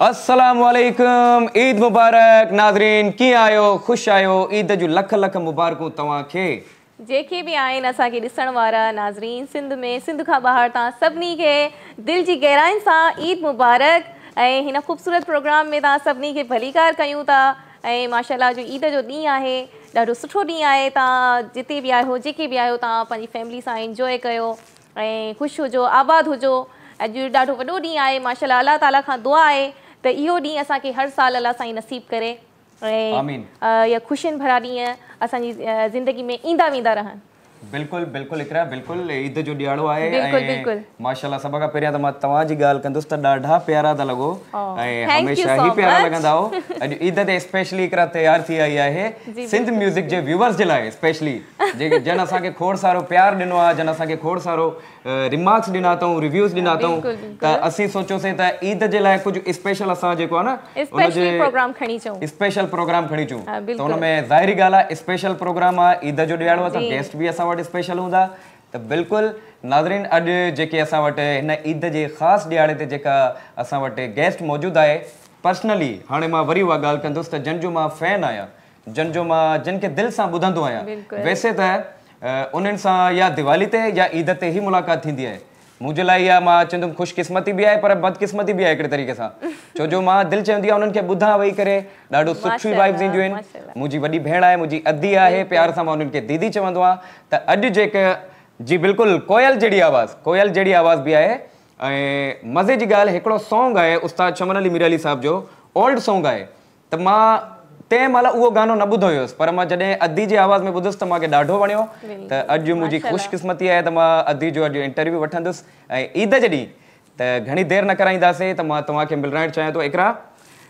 अस्सलामुअलैकुम, ईद मुबारक नाज़रीन। कीअं आहियो? ख़ुशि आहियो? ईद जूं लख लख मुबारकूं तव्हांखे जेके भी आहिनि असांखे ॾिसण वारा नाज़रीन सिंध में सिंध खां ॿाहिरि तव्हां सभिनी खे दिलि जी गहराइनि सां ईद मुबारक। ऐं हिन ख़ूबसूरत प्रोग्राम में तव्हां सभिनी खे भलीकार कयूं था। ऐं माशाल्लाह जो ईद जो ॾींहुं आहे ॾाढो सुठो ॾींहुं आहे। तव्हां जिते बि आहियो जेके बि आहियो तव्हां पंहिंजी फैमिली सां इंजॉय कयो ऐं ख़ुशि हुजो, आबाद हुजो। अॼु ॾाढो वॾो ॾींहुं आहे माशाल्लाह, अल्लाह ताला खां दुआ आहे त इहो ॾींहुं असांखे हर साल अल्लाह साईं नसीब करे ऐं या ख़ुशियुनि भरा ॾींहं असांजी ज़िंदगी में ईंदा वेंदा रहनि। बिल्कुलु बिल्कुलु इकरा, बिल्कुलु ईद जो ॾियारो आहे ऐं माशाल्लाह सभ खां पहिरियां त मां तव्हांजी ॻाल्हि कंदुसि त ॾाढा प्यारा था लॻो ऐं हमेशह ई प्यारा लॻंदा हो। अॼु ईद ते स्पेशली इकरा तयारु थी आई आहे सिंध म्यूज़िक जे व्यूवर्स जे लाइ स्पेशली, जेके जन असांखे खोड़ सारो प्यार ॾिनो आहे, जन असांखे खोड़ सारो रिमार्क्स ॾिना अथऊं, रिव्यूज़ ॾिना अथऊं, त असीं सोचियोसीं त ईद जे लाइ कुझु स्पेशल असां जेको आहे न स्पेशल प्रोग्राम खणी अचूं। त हुन में ज़ाहिरी ॻाल्हि आहे स्पेशल प्रोग्राम आहे, ईद जो ॾियारो आहे त गेस्ट बि असां वटि स्पेशल हूंदा। त बिल्कुलु नाज़रीन, अॼु जेके असां वटि हिन ईद जे ख़ासि ॾियारे ते जेका असां वटि गेस्ट मौजूदु आहे, पर्सनली हाणे मां वरी उहा ॻाल्हि कंदुसि त जिन जो मां फैन आहियां, जिन जो मां जिन खे दिलि सां ॿुधंदो आहियां, वैसे त उन्हनि सां या दिवाली ते या ईद ते ई मुलाक़ात थींदी आहे। मुंहिंजे लाइ इहा मां चवंदुमि ख़ुशकिस्मती बि आहे पर बदकिस्मती बि आहे हिकिड़े तरीक़े सां, छो जो मां दिलि चवंदी आहे उन्हनि खे ॿुधां वेही करे ॾाढो सुठी वाइब्स ईंदियूं आहिनि। मुंहिंजी वॾी भेण आहे, मुंहिंजी अदी आहे, प्यार सां मां उन्हनि खे दीदी चवंदो आहियां। त अॼु जेके जी बिल्कुलु कोयल जहिड़ी आवाज़ बि आहे ऐं मज़े जी ॻाल्हि, हिकिड़ो सॉन्ग आहे उस्ताद चमन अली मीर अली साहिब जो, ओल्ड सॉन्ग आहे। त मां तंहिं महिल उहो गानो न ॿुधो हुयुसि, पर मां जॾहिं अदी जी आवाज़ में ॿुधुसि त मूंखे ॾाढो वणियो। त अॼु मुंहिंजी ख़ुशकिस्मती आहे त मां अदी जो अॼु इंटरव्यू वठंदुसि ऐं ईद जे ॾींहुं त घणी देरि न कराईंदासीं त मां तव्हांखे मिलाइणु चाहियां थो इकरा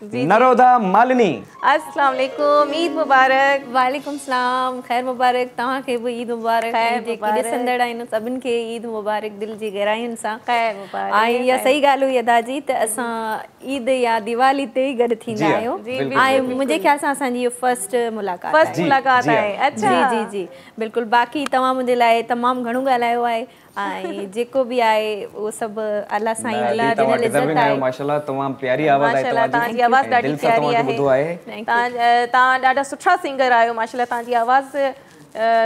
नरोदा मालिनी। अस्सलाम वालेकुम, ईद मुबारक। वालेकुम सलाम, खैर मुबारक। तव्हांखे बि ईद मुबारक। जेके ॾिसंदड़ आहिनि सभिनि खे ईद मुबारक दिलि जी गहराइयुनि सां। खैर मुबारक। ऐं इहा सही ॻाल्हि हुई अदा जी त असां ईद या दिवाली ते ई गॾु थींदा आहियूं ऐं मुंहिंजे ख़्याल सां असांजी इहो फर्स्ट मुलाक़ात आहे। अच्छा जी जी बिल्कुलु। बाक़ी तव्हां मुंहिंजे लाइ तमामु घणो ॻाल्हायो आहे ऐं जेको बि आहे उहो सभु अल्लाह साईं जी इज़त आहे। माशाल्लाह तमामु प्यारी आवाज़ आहे तव्हांजी आवाज़ ॾाढी प्यारी आहे। तव्हां ॾाढा सुठा सिंगर आहियो माशाल्लाह, तव्हांजी आवाज़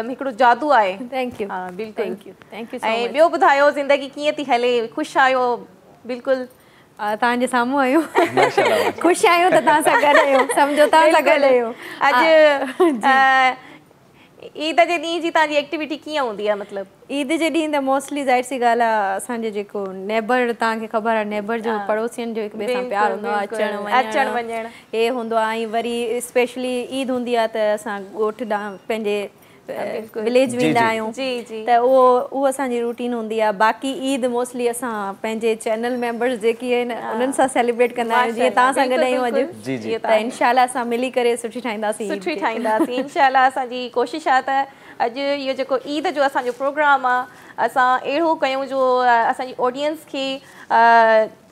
हिकिड़ो जादू आहे। Thank U. बिल्कुलु थैंक यू। ऐं ॿियो ॿुधायो ज़िंदगी कीअं थी हले? ख़ुशि आहियो? बिल्कुलु तव्हांजे साम्हूं आहियूं, ख़ुशि आहियूं त तव्हां सां गॾु आहियूं, सम्झो तव्हां सां गॾु आहियूं। अॼु ईद जे ॾींहुं जी तव्हांजी एक्टिविटी कीअं हूंदी आहे? मतिलबु ईद जे ॾींहुं त मोस्टली ज़ाहिर सी ॻाल्हि आहे असांजो जेको नेबर, तव्हांखे ख़बर आहे नेबर जो पड़ोसियुनि जो हिक ॿिए सां प्यार हूंदो आहे, अचणु वञणु हे हूंदो आहे। ऐं वरी स्पेशली ईद हूंदी आहे त असां ॻोठ ॾांहुं पंहिंजे विलेज वेंदा आहियूं, त उहो असांजी रूटीन हूंदी आहे। बाक़ी ईद मोस्टली असां पंहिंजे चैनल मेंबर्स जेकी आहिनि उन्हनि सां सेलिब्रेट कंदा आहियूं, जीअं तव्हां सां गॾु आहियूं अॼु। त इंशाल्लाह असां मिली करे सुठी ठाहींदासीं इंशाल्लाह। असांजी कोशिशि आहे त अॼु इहो जेको ईद जो असांजो प्रोग्राम आहे असां अहिड़ो कयूं जो असांजी ऑडियंस खे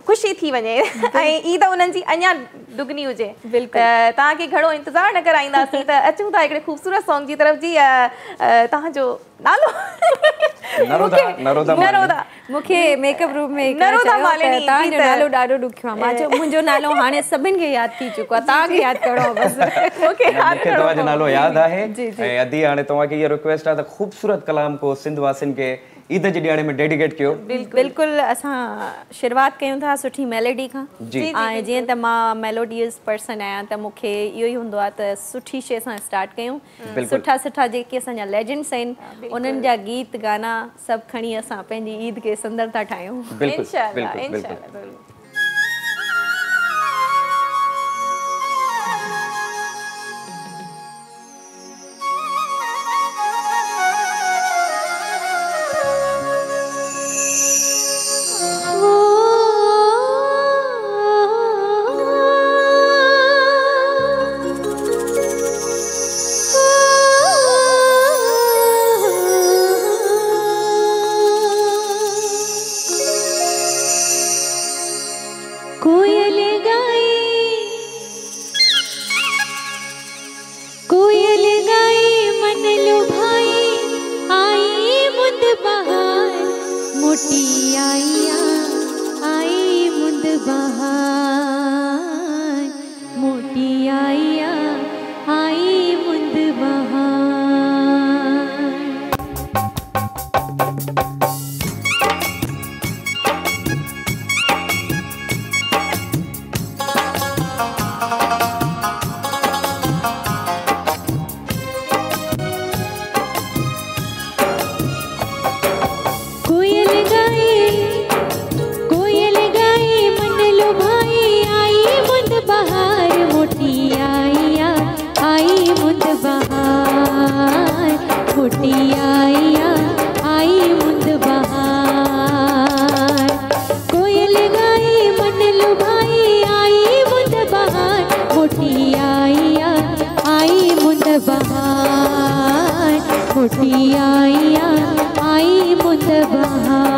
ख़ुशी थी वञे ऐं ईद उन्हनि जी अञा दुगनी हुजे। तव्हांखे घणो इंतज़ारु न कराईंदासीं त अचूं था हिकिड़े ख़ूबसूरत सॉन्ग जी तरफ़। जी तव्हांजो नालो? नरोदा। मूंखे मेकअप रूम में तव्हांजो नालो ॾाढो ॾुखियो आहे। मां चयो मुंहिंजो नालो हाणे सभिनि खे यादि थी चुको आहे, तव्हांखे यादि करिणो आहे बसि। मूंखे तव्हांजो नालो यादि आहे ऐं अदी हाणे तव्हांखे इहा रिक्वेस्ट आहे त ख़ूबसूरत कलाम को सिंध वासियुनि खे ईद जे ॾियारे में डेडिकेट कयो। बिल्कुलु असां शुरूआति कयूं था सुठी मेलोडी खां। ऐं जीअं त मां मेलोडियस पर्सन आहियां त मूंखे इहो ई हूंदो आहे त सुठी शइ सां स्टार्ट कयूं। सुठा सुठा जेके असांजा लेजेंड्स आहिनि उन्हनि जा गीत गाना सभु खणी असां पंहिंजी ईद खे सुंदर था ठाहियूं। मोटी आईया आई मुंद बहार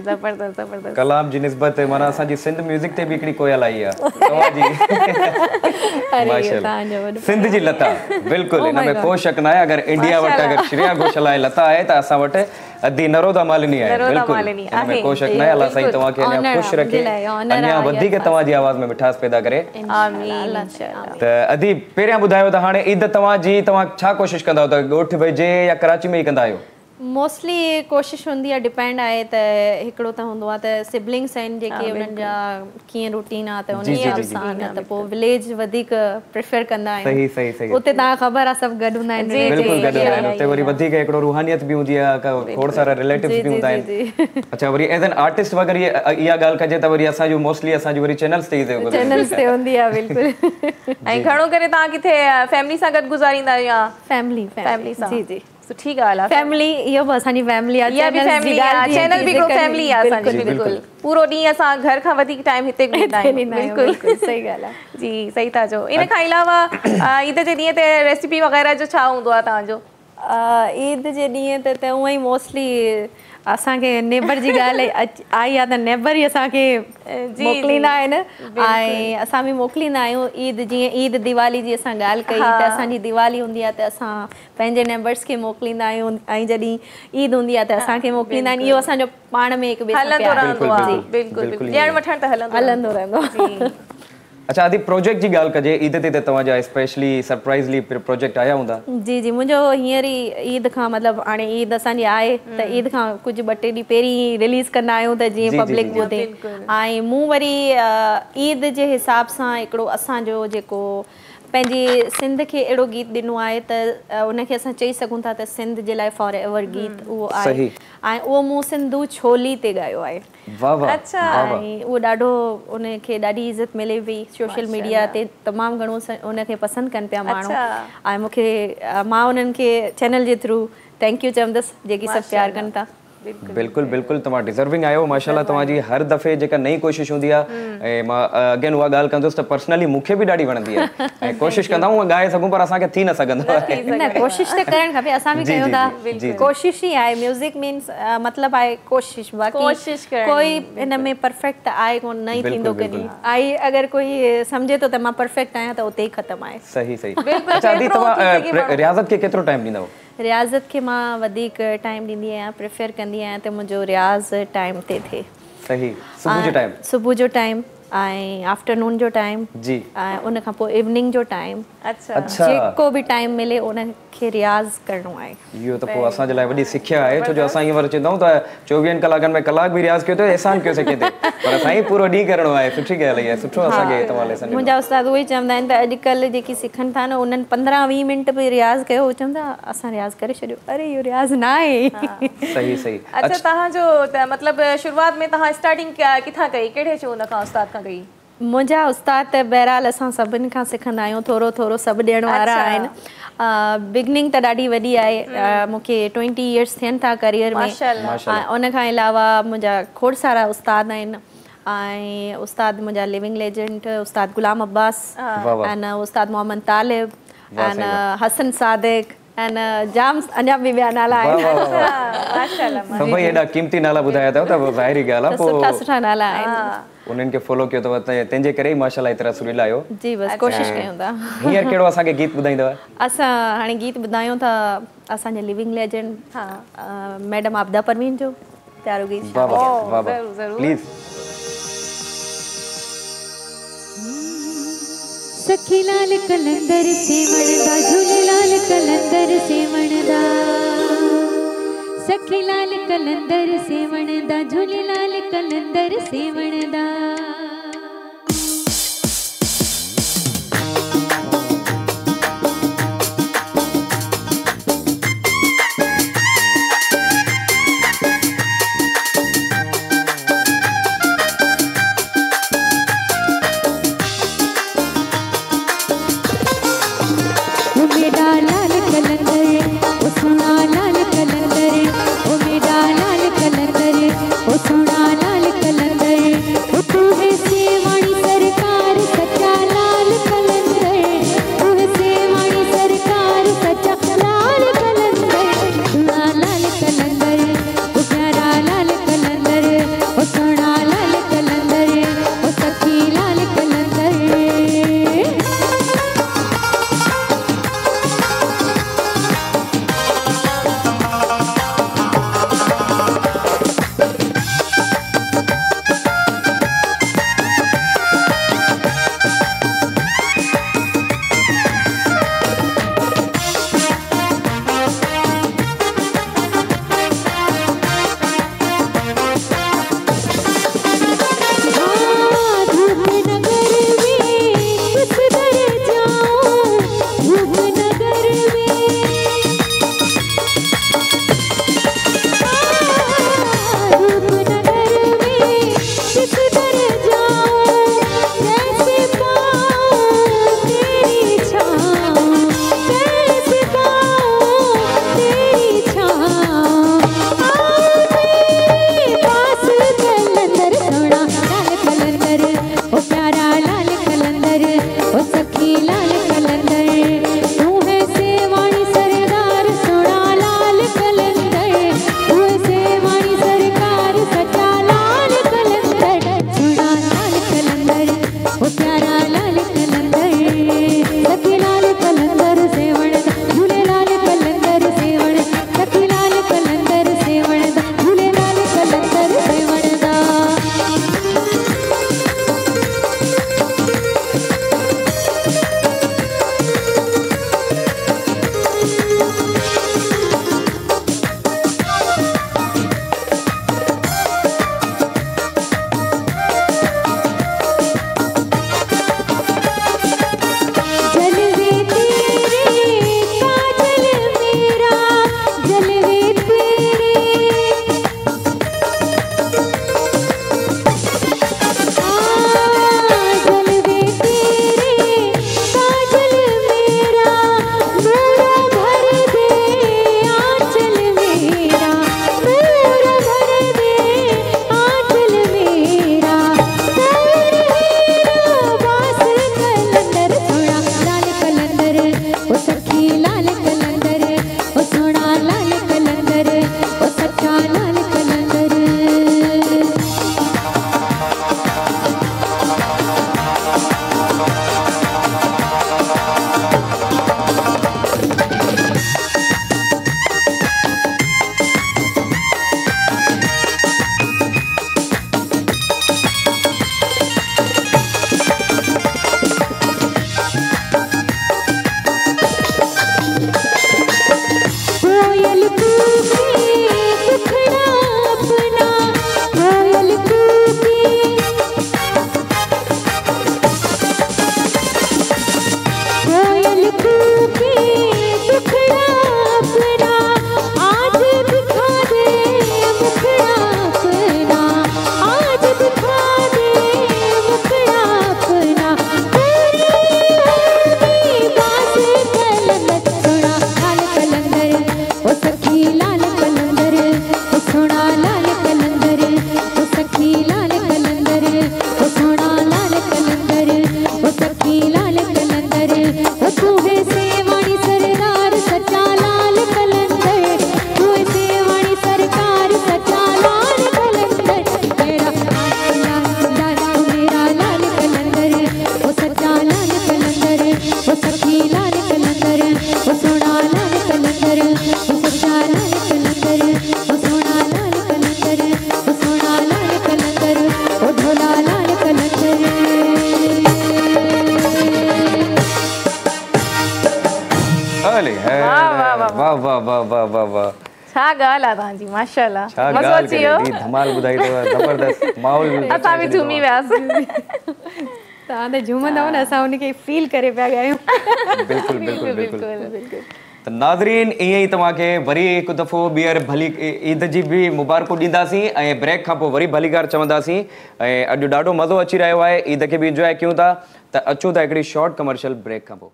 जबरदस्त जबरदस्त कलाम जी निस्बत माना असांजी सिंध म्यूजिक ते भी हिकिड़ी कोयल आई आहे तव्हां जी माशाल्लाह सिंध जी लता बिल्कुल इन में को शक न आहे अगर इंडिया वटि अगर श्रेया घोषाल आहे लता आहे त असां वटि अदी नरोदा मालिनी आहे बिल्कुल इन में को शक न आहे अल्लाह साईं तव्हां खे अञा खुश रखे अञा वधीक तव्हां जी आवाज़ में मिठास पैदा करे आमीन इंशाअल्लाह। त अदी पहिरियां ॿुधायो त हाणे ईद तव्हां छा कोशिशि कंदा आहियो त ॻोठ वेझे या कराची में ई कंदा आहियो? मोस्टली कोशिशि हूंदी आहे डिपेंड आहे त हिकिड़ो त हूंदो आहे त सिबलिंग्स आहिनि जेके उन्हनि जा कीअं रूटीन आहे त उन हिसाब सां त पोइ विलेज वधीक प्रिफर कंदा आहिनि। सही सही उते तव्हां ख़बर आहे सभु गॾु हूंदा आहिनि बिल्कुलु गॾु हूंदा आहिनि उते वरी वधीक हिकिड़ो रूहानियत बि हूंदी आहे खोड़ सारा रिलेटिव्स बि हूंदा आहिनि। अच्छा वरी एज़ एन आर्टिस्ट वग़ैरह इहा ॻाल्हि कजे त वरी असांजो मोस्टली असांजी वरी चैनल्स ते ई चैनल्स ते हूंदी आहे बिल्कुलु। ऐं घणो करे तव्हां किथे फैमिली सां गॾु गुज़ारींदा आहियो या फैमिली सां? जी जी सुठी ॻाल्हि आहे। फैमिली इहो बि असांजी फैमिली आहे, इहा बि फैमिली आहे, चैनल बि हिकिड़ो फैमिली आहे असांजी बिल्कुलु। पूरो ॾींहुं असां घर खां वधीक टाइम हिते ॾींदा आहियूं बिल्कुलु सही ॻाल्हि आहे। जी सही था चओ। इन खां अलावा ईद जे ॾींहं ते रेसिपी वग़ैरह जो छा हूंदो आहे तव्हांजो? ईद जे ॾींहं ते त उअं ई मोस्टली असांखे नेबर जी ॻाल्हि आई आहे त नेबर ई असांखे मोकिलींदा आहिनि ऐं असां बि मोकिलींदा आहियूं। ईद जीअं ईद दिवाली जी असां ॻाल्हि कई त असांजी दिवाली हूंदी आहे त असां पंहिंजे नेबर्स खे मोकिलींदा आहियूं ऐं जॾहिं ईद हूंदी आहे त असांखे मोकिलींदा आहिनि। इहो असांजो पाण में हिकु ॿिए सां हलंदो रहंदो आहे। बिल्कुलु ॾियणु वठणु त हलंदो रहंदो आहे। अच्छा आदि प्रोजेक्ट जी ॻाल्हि कजे ईद ते तव्हांजा स्पेशली सरप्राइज़ली प्रोजेक्ट आया हूंदा? जी जी मुंहिंजो हींअर ई ईद खां मतिलबु हाणे ईद असांजी आहे त ईद खां कुझु 2-3 ॾींहं पहिरीं रिलीज़ कंदा आहियूं त जीअं पब्लिक ॿुधे। ऐं मूं वरी ईद जे हिसाब सां हिकिड़ो असांजो जेको पंहिंजी सिंध खे अहिड़ो गीत ॾिनो आहे त उनखे असां चई सघूं था त सिंध जे लाइ फॉर एवर गीत उहो आहे ऐं उहो मूं सिंधू छोली ते ॻायो आहे। अच्छा ऐं उहो ॾाढो उनखे ॾाढी इज़त मिले पई सोशल मीडिया ते तमामु घणो उनखे पसंदि कनि पिया माण्हू ऐं मूंखे मां उन्हनि खे चैनल जे थ्रू थैंक यू चवंदसि जेकी सभु प्यार कनि था। बिल्कुलु बिल्कुलु तव्हां डिज़र्विंग आहियो माशाल्लाह। तव्हांजी हर दफ़े जेका नई कोशिशि हूंदी आहे ऐं मां अगेन उहा ॻाल्हि कंदुसि त पर्सनली मूंखे बि ॾाढी वणंदी आहे ऐं कोशिशि कंदा आहियूं ॻाए सघूं पर असांखे थी न सघंदो आहे। न कोशिशि त करणु खपे असां बि कयूं था कोशिशि ई आहे। म्यूज़िक मीन्स मतिलबु आहे कोशिशि बाक़ी कोई हिन में परफेक्ट त आहे कोन न ई थींदो कॾहिं ऐं अगरि कोई सम्झे थो त मां परफेक्ट आहियां त उते ई ख़तमु आहे। सही सही। अच्छा आदि तव्हां रियाज़त खे केतिरो टाइम ॾींदव? रियाज़त खे मां वधीक टाइम ॾींदी आहियां प्रिफर कंदी आहियां त मुंहिंजो रियाज़ टाइम ते थिए। सही सुबुह जो टाइम? सुबुह जो टाइम ऐं आफ्टरनून जो टाइम जी ऐं उन खां पोइ इवनिंग जो टाइम। अच्छा जेको बि टाइम मिले उनखे रियाज़ करिणो आहे। इहो त पोइ असांजे लाइ वॾी सिखिया आहे छो जो असां हीअं वरी चवंदा आहियूं त 24 कलाकनि में कलाक बि रियाज़ कयो त एहसान कयो सघे थो पर साईं पूरो ॾींहुं करिणो आहे। सुठी ॻाल्हि आहे सुठो असांखे तव्हां लेसन मुंहिंजा उस्ताद उहे ई चवंदा आहिनि त अॼुकल्ह जेकी सिखनि था न उन्हनि 15-20 मिंट बि रियाज़ कयो उहे चवंदा असां रियाज़ करे छॾियो। अरे इहो रियाज़ न आहे। सही सही। अच्छा तव्हांजो त मतिलबु शुरूआत में तव्हां स्टार्टिंग किथां कई कहिड़े शो खां उस्ताद खां कई? मुंहिंजा उस्ताद त बहरहाल असां सभिनि खां सिखंदा आहियूं थोरो थोरो सभु ॾियण वारा आहिनि। बिगनिंग त ॾाढी वॾी आहे मूंखे 20 इयर्स थियनि था करियर में ऐं उन खां अलावा मुंहिंजा खोड़ सारा उस्ताद आहिनि ऐं उस्ताद मुंहिंजा लिविंग लेजेंड उस्ताद गुलाम अब्बास ऐं उस्ताद मोहम्मद तालिब ऐं हसन सादिक ऐं जाम अञा बि ॿिया नाला आहिनि। सभई हेॾा क़ीमती नाला ॿुधाया अथव त ज़ाहिरी ॻाल्हि आहे सुठा सुठा नाला आहिनि उन्हनि खे फॉलो कयो अथव तंहिंजे करे ई माशाल्लाह एतिरा सुरीला आहियो। जी बसि कोशिशि कयूं था। हींअर कहिड़ो असांखे गीत ॿुधाईंदव? असां हाणे गीत ॿुधायूं था असांजे living legend madam Abida Parveen जो प्यारो गीत। प्लीज़। सखी लाल कलंदर सेवण दा झूलेलाल कलंदर सेवण दा सखी लाल कलंदर सेवण दा झूलेलाल कलंदर सेवण दा सोना लाल कलंदर ओ तू है वाह वाह वाह वाह, छा ॻाल्हि आहे तव्हांजी, माशाल्लाह, छा मज़ो ॻाल्हि अची करे वियो। दी, धमाल ॿुधाई अथव, ज़बरदस्त माहौल। असां बि झूमी वियासीं। तव्हां त झूमंदव न, असां उनखे फील करे पिया ॻायूं। बिल्कुलु बिल्कुलु बिल्कुलु। त नाज़रीन, ईअं ई तव्हांखे वरी हिकु दफ़ो ॿीहर भली ईद जी बि मुबारकूं ॾींदासीं ऐं ब्रेक खां पोइ वरी भली कार चवंदासीं। ऐं अॼु ॾाढो मज़ो अची रहियो आहे, ईद खे बि इंजॉय कयूं था। त अचूं था हिकिड़ी शॉर्ट कमर्शियल ब्रेक खां पोइ।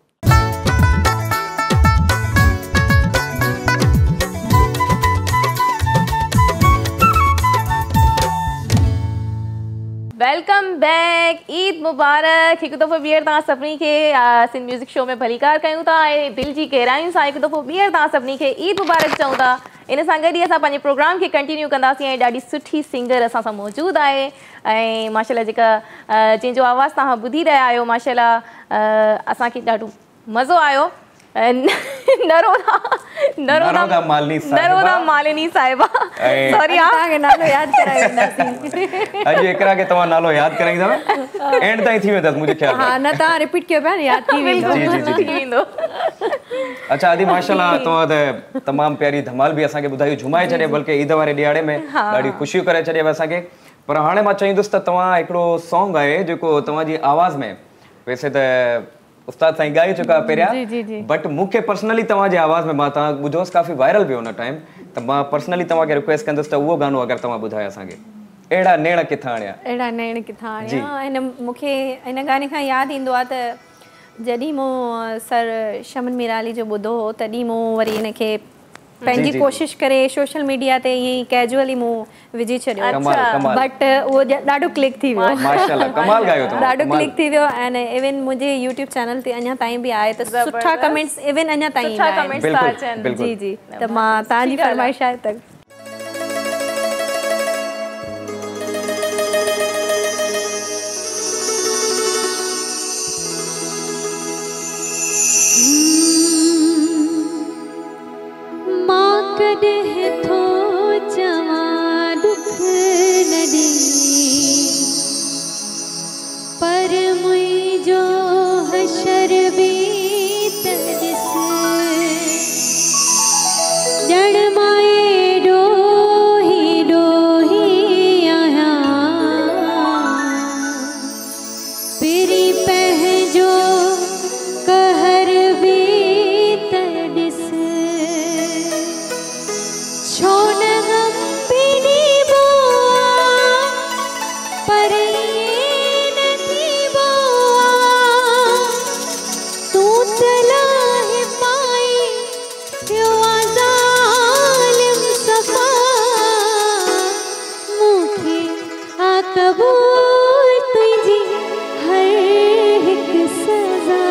वेलकम बैक, ईद मुबारक। हिकु दफ़ो ॿीहर तव्हां सभिनी खे सिंध म्यूज़िक शो में भलीकार कयूं था ऐं दिलि जी गहराइयुनि सां हिकु दफ़ो ॿीहर तव्हां सभिनी खे ईद मुबारक चऊं था। इन सां गॾु ई असां पंहिंजे प्रोग्राम खे कंटिन्यू कंदासीं ऐं ॾाढी सुठी सिंगर असां सां मौजूदु आहे ऐं माशाल्लाह जेका जंहिंजो आवाज़ु तव्हां ॿुधी रहिया आहियो, माशाल्लाह असांखे ॾाढो मज़ो आयो। नरोदा मालिनी साहिबा, सॉरी तव्हांखे नालो यादि कराए वेंदासीं। अॼु एकरा खे तव्हां नालो यादि कराईंदव, एंड ताईं थी वेंदसि मुंहिंजे ख़्याल में। हा न, तव्हां रिपीट कयो पिया न, यादि थी वेंदो। अच्छा आदि, माशाल्लाह तव्हां त तमामु प्यारी धमाल बि असांखे ॿुधाई, झुमाए छॾे, बल्कि ईद वारे ॾियारे में ॾाढी ख़ुशियूं करे छॾियव असांखे। पर हाणे मां चईंदुसि त तव्हां हिकिड़ो सॉन्ग आहे जेको तव्हांजी आवाज़ में, वैसे त उस्ताद साईं ॻाए चुका पहिरियां, बट मूंखे पर्सनली तव्हांजे आवाज़ में, मां तव्हां ॿुधोसि काफ़ी वायरल पियो हुन टाइम, त मां पर्सनली तव्हांखे रिक्वेस्ट कंदुसि त उहो गानो अगरि तव्हां ॿुधायो असांखे, अहिड़ा नेण किथां आणिया। अहिड़ा नेण किथां आणिया, हिन मूंखे हिन गाने खां यादि ईंदो आहे त जॾहिं मूं सर शमन मीराली जो ॿुधो हो, तॾहिं मूं वरी हिनखे पंहिंजी कोशिशि करे सोशल मीडिया ते ईअं ई कैजुअली मूं विझी छॾियो, बट उहो ॾाढो क्लिक थी वियो। माशाल्लाह, कमाल ॻायो तव्हां, ॾाढो क्लिक थी वियो। ऐं इवन मुंहिंजे यूट्यूब चैनल ते अञा ताईं बि आहे त सुठा कमेंट्स इवन अञा ताईं आहिनि। जी जी, त मां तव्हांजी फरमाइश आहे त कॾहिं थो चवां दुख न ॾे, पर मुंहिंजो हशर बि त ॾिस, ॼण मां ॾोही आहियां, पिरी पंहिंजो कहर बि त ॾिस, छो न गम पिनीबो पर न थीबो, तूं तलाह पाई पियो ज़ालिम सफ़ा, मूंखे आ क़बूल तुंहिंजी हर हिकु सज़ा।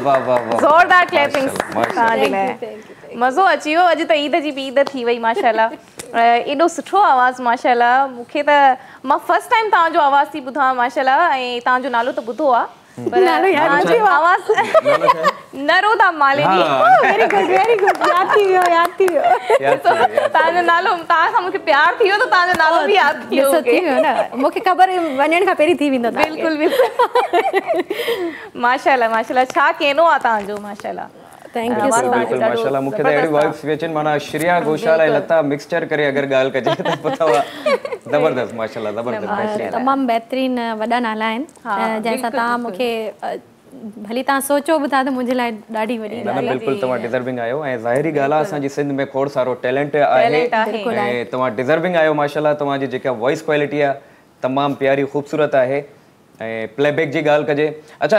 वाह वाह वाह, ज़ोरदार क्लैपिंग्स माशाल्लाह, तव्हांजे लाइ। मज़ो अची वियो। अॼु त ईद जी बि ईद थी वई माशाल्लाह। एॾो सुठो आवाज़ माशाल्लाह। मूंखे त मां फर्स्ट टाइम तव्हांजो आवाज़ थी ॿुधां माशाल्लाह। ऐं तव्हांजो नालो त ॿुधो आहे पर तव्हांजी आवाज़ नरोदा मालिनी। वेरी गुड याद थी वियो तव्हांजो नालो तव्हां सां मूंखे प्यार थी वियो त तव्हांजो नालो बि यादि थी वियो न मूंखे ख़बर वञण खां पहिरीं थी वेंदो। बिल्कुलु बिल्कुलु माशाल्लाह माशाल्लाह। छा कहनो आहे तव्हांजो माशाल्लाह। Thank you so much. बिल्कुल माशाल्लाह। मूंखे त अहिड़ी वाइब्स बि अचनि माना श्रेया घोषाल ऐं लता मिक्सचर करे अगरि ॻाल्हि कजे त पोइ तव्हां ज़बरदस्त माशाल्लाह ज़बरदस्त। तमामु बहितरीन वॾा नाला आहिनि जंहिंसां तव्हां मूंखे भली तव्हां सोचो बि था त मुंहिंजे लाइ ॾाढी वॾी ॻाल्हि आहे। बिल्कुलु तव्हां डिज़र्विंग आहियो ऐं ज़ाहिरी ॻाल्हि आहे असांजी सिंध में खोड़ सारो टैलेंट आहे ऐं तव्हां डिज़र्विंग आहियो माशाल्लाह। तव्हांजी जेका वॉइस क्वालिटी आहे तमामु प्यारी ख़ूबसूरत आहे ऐं प्लेबैक जी ॻाल्हि कजे। अच्छा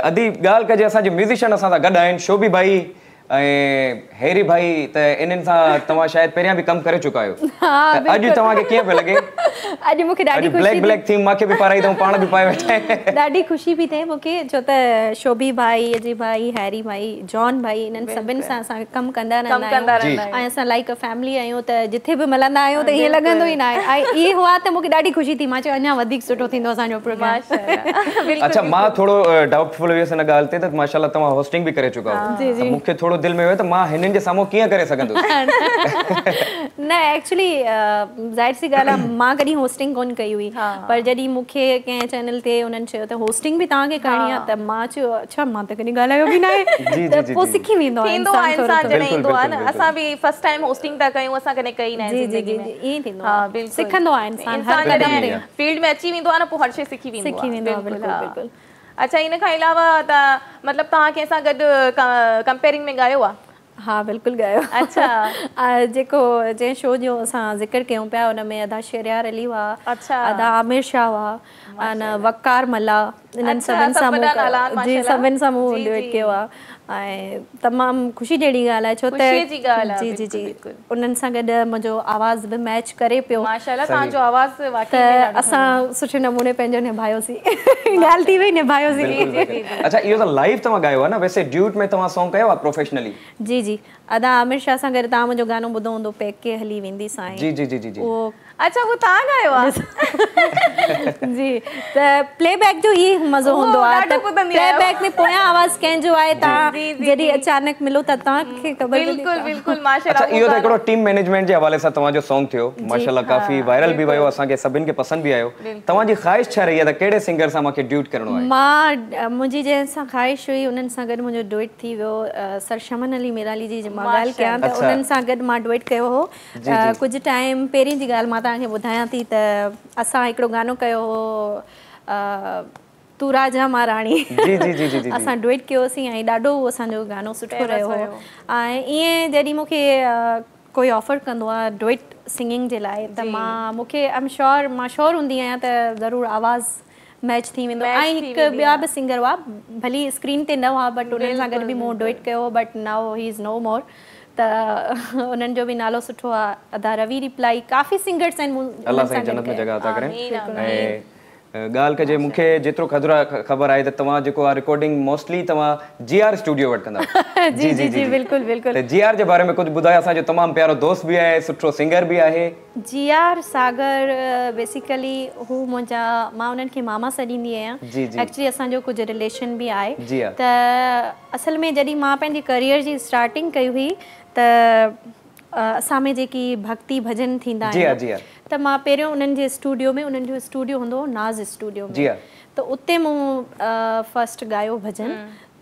अदी ॻाल्हि कजे असांजे म्यूज़िशियन असां सां गॾु आहिनि शोभी भाई ऐं हैरी भाई त इन्हनि सां तव्हां शायदि पहिरियां बि कमु करे चुका आहियो। अॼु तव्हांखे कीअं पियो लॻे? अॼु मूंखे ॾाढी ब्लैक थीम मूंखे बि पाराई अथऊं पाण बि पाए वेठा आहिनि। ॾाढी ख़ुशी बि थिए मूंखे छो त शोभी भाई अजय भाई हैरी भाई जॉन भाई इन्हनि सभिनि सां असां कमु कंदा रहंदा आहियूं ऐं असां लाइक अ फैमिली आहियूं त जिथे बि मिलंदा आहियूं त ईअं लॻंदो ई न आहे। ऐं इहे हुआ त मूंखे ॾाढी ख़ुशी थी। मां चयो अञा वधीक सुठो थींदो असांजो प्रोग्राम। अच्छा मां थोरो डाउटफुल हुयसि हिन ॻाल्हि ते त माशाल्लाह तव्हां होस्टिंग बि करे चुका आहियो। मूंखे थोरो दिलि में हुयो त मां हिननि जे साम्हूं कीअं करे सघंदुसि। न एक्चुअली ज़ाहिर सी ॻाल्हि आहे मां कॾहिं होस्टिंग कोन कई हुई पर जॾहिं मूंखे कंहिं चैनल ते उन्हनि चयो त होस्टिंग बि तव्हांखे करणी आहे त मां चयो अच्छा मां त कॾहिं ॻाल्हायो बि न आहे त पोइ सिखी वेंदो आहे इंसान जॾहिं ईंदो आहे न। असां बि फर्स्ट टाइम होस्टिंग था कयूं असां कॾहिं कई न आहे ज़िंदगी में। ईअं थींदो आहे सिखंदो आहे इंसान जॾहिं फील्ड में अची वेंदो आहे न पोइ हर शइ सिखी वेंदो आहे। बिल्कुलु। अच्छा इन खां अलावा त मतिलबु तव्हां कंहिंसां गॾु कंपेयरिंग में ॻायो आहे? हाँ बिल्कुलु ॻायो। अच्छा जेको जंहिं शो जो असां ज़िक्र कयूं पिया हुन में अदा शेरियार अली हुआ अदा आमिर शाह हुआ अने वकार मला इन्हनि सभिनि सभिनि सां मूं ड्यूट कयो आहे ऐं तमामु ख़ुशी जहिड़ी ॻाल्हि आहे छो त जी जी जी उन्हनि सां गॾु मुंहिंजो आवाज़ बि मैच करे पियो त असां सुठे नमूने पंहिंजो निभायोसीं। ॻाल्हि थी वई निभायोसीं। अच्छा इहो त लाइव तव्हां ॻायो आहे न वैसे ड्यूट में तव्हां सॉन्ग कयो आहे प्रोफेशनली? जी जी अदा आमिर शाह सां गॾु तव्हां मुंहिंजो गानो ॿुधो हूंदो पैके हली वेंदी साईं। जी जी जी जी उहो अच्छा वो तव्हां ॻायो आहे? जी त प्लेबैक जो ई मज़ो हूंदो आहे त प्लेबैक में पोयां आवाज़ कंहिंजो आहे तव्हां जॾहिं अचानक मिलो त तव्हांखे ख़बर। बिल्कुलु बिल्कुलु माशाल्लाह। अच्छा इहो त हिकिड़ो टीम मैनेजमेंट जे हवाले सां तव्हांजो सॉन्ग थियो माशाल्लाह काफ़ी वायरल बि वियो असांखे सभिनि खे पसंदि बि आयो। तव्हांजी ख़्वाहिश छा रही आहे त कहिड़े सिंगर सां मूंखे ड्यूट करिणो आहे? मां मुंहिंजी जंहिंसां ख़्वाहिश हुई उन्हनि सां गॾु मुंहिंजो ड्यूट थी वियो सर शमन अली मिराली जी मां ॻाल्हि कयां त उन्हनि सां गॾु मां ड्यूट कयो हो। कुझु टाइम पहिरीं जी ॻाल्हि मां तव्हांखे ॿुधायां थी त असां हिकिड़ो गानो कयो हो तू राजा मां राणी। असां ड्यूट कयोसीं ऐं ॾाढो असांजो गानो सुठो रहियो हो ऐं ईअं जॾहिं मूंखे कोई ऑफर कंदो आहे ड्यूट सिंगिंग जे लाइ त मूंखे मां श्योर हूंदी आहियां त ज़रूरु आवाज़ मैच थी वेंदो। ऐं हिकु ॿिया बि सिंगर हुआ भली स्क्रीन ते न हुआ बट उन्हनि सां गॾु बि मूं ड्यूट कयो बट नाउ ही इज़ नो मोर त उन्हनि जो बि नालो सुठो आहे अदा रवि रिप्लाई काफ़ी सिंगर्स आहिनि। अल्लाह साईं जन्नत में जॻह अता करे। ऐं ॻाल्हि कजे मूंखे जेतिरो ख़बर आहे त तव्हां जेको आहे रिकॉर्डिंग मोस्टली तव्हां GR स्टूडियो वटि कंदा। जी जी जी बिल्कुलु बिल्कुलु। त GR जे बारे में कुझु ॿुधायो असांजो तमामु प्यारो दोस्त बि आहे सुठो सिंगर बि आहे। GR सागर बेसिकली हू मुंहिंजा मां उन्हनि खे मामा सॾींदी आहियां। एक्चुअली असांजो कुझु रिलेशन बि आहे त असल में जॾहिं मां पंहिंजे करियर जी स्टार्टिंग कई हुई त असां में जेकी भक्ति भजन थींदा आहिनि त मां पहिरियों उन्हनि जे स्टूडियो में उन्हनि जो स्टूडियो हूंदो नाज़ स्टूडियो में त उते मूं फस्ट ॻायो भजन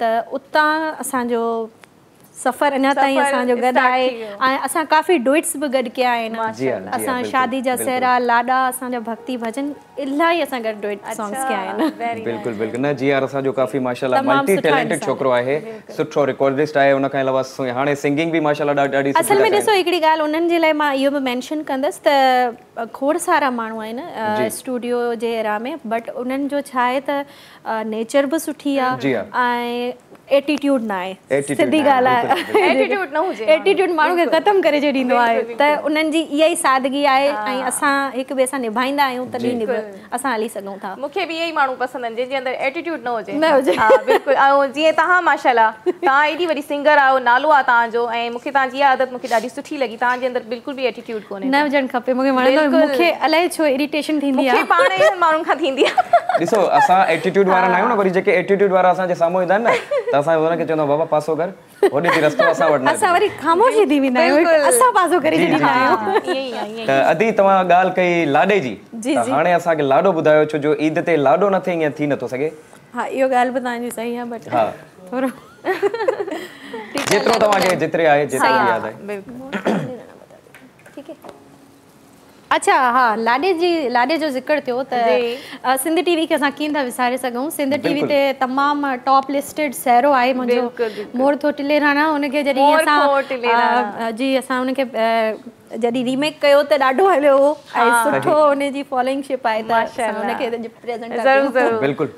त उतां असांजो सफ़र अञा ताईं असांजो गॾु आहे ऐं असां काफ़ी ड्यूट्स बि गॾु कया आहिनि। असां शादी जा सहरा लाॾा असांजा भक्ति भजन इलाही असां गॾु ड्यूट सॉन्ग्स कया आहिनि। बिल्कुलु बिल्कुलु न GR असांजो काफ़ी माशाल्लाह मल्टी टैलेंटेड छोकिरो आहे सुठो रिकॉर्डिस्ट आहे उन खां अलावा हाणे सिंगिंग बि माशाल्लाह ॾाढी असल में ॾिसो हिकिड़ी ॻाल्हि उन्हनि जे लाइ मां इहो बि मैंशन कंदसि त खोड़ सारा माण्हू आहिनि स्टूडियो जे एरा में बट उन्हनि जो छा आहे त नेचर बि सुठी आहे ऐं एटीट्यूड ना आहे, Attitude सिधी ना आहे, ॻाल्हि आहे। एटीट्यूड न हुजे एटीट्यूड माण्हू खे ख़तम करे छॾींदो आहे, त उन्हनि जी इहा ई सादगी आहे ऐं असां हिक ॿिए सां निभाईंदा आहियूं तॾहिं बि असां हली सघूं था। मूंखे बि इहे ई माण्हू पसंदि आहिनि जंहिंजे अंदरि एटीट्यूड न हुजे। न हुजे। हा बिल्कुलु। ऐं जीअं तव्हां माशाल्लाह तव्हां एॾी वॾी सिंगर आहियो, नालो आहे तव्हांजो, ऐं मूंखे तव्हांजी इहा आदत मूंखे ॾाढी सुठी लॻी, तव्हांजे अंदरि बिल्कुलु बि एटीट्यूड कोन्हे। न हुजणु खपे, मूंखे वणंदो, मूंखे अलाए छो इरिटेशन थींदी आहे, मूंखे पाण ई माण्हुनि खां थींदी आहे। ॾिसो असां एटीट्यूड वारा न आहियूं न, वरी जेके एटीट्यूड वारा असांजे साम्हूं ईंदा आहिनि न त असां हुनखे चवंदा बाबा पासो कर, होॾे थी रस्तो असां वटि न असां वरी ख़ामोशी थी वेंदा आहियूं, असां पासो करे छॾींदा आहियूं। ईअं ई आहे, ईअं ई। त अदी तव्हां ॻाल्हि कई लाॾे जी, जी, त हाणे असांखे लाॾो ॿुधायो, छो जो ईद ते लाॾो न थिए ईअं थी नथो सघे। हा इहो ॻाल्हि बि तव्हांजी सही आहे, बट हा थोरो जेतिरो तव्हांखे जेतिरे आहे जेतिरो बि यादि आहे। बिल्कुलु। ठीक है। अच्छा हाँ, लाॾे जो ज़िक्र थियो त सिंध टीवी खे असां कीअं था विसारे सघूं। सिंध टीवी ते तमामु टॉप लिस्टेड सैरो आहे मुंहिंजो, मोर थो टिले राणा, उनखे जॾहिं असां उनखे जॾहिं रीमेक कयो त ॾाढो हलियो हो ऐं सुठो उनजी फॉलोइंगशिप आहे, त असां उनखे प्रेज़ेंट ज़रूरु बिल्कुलु।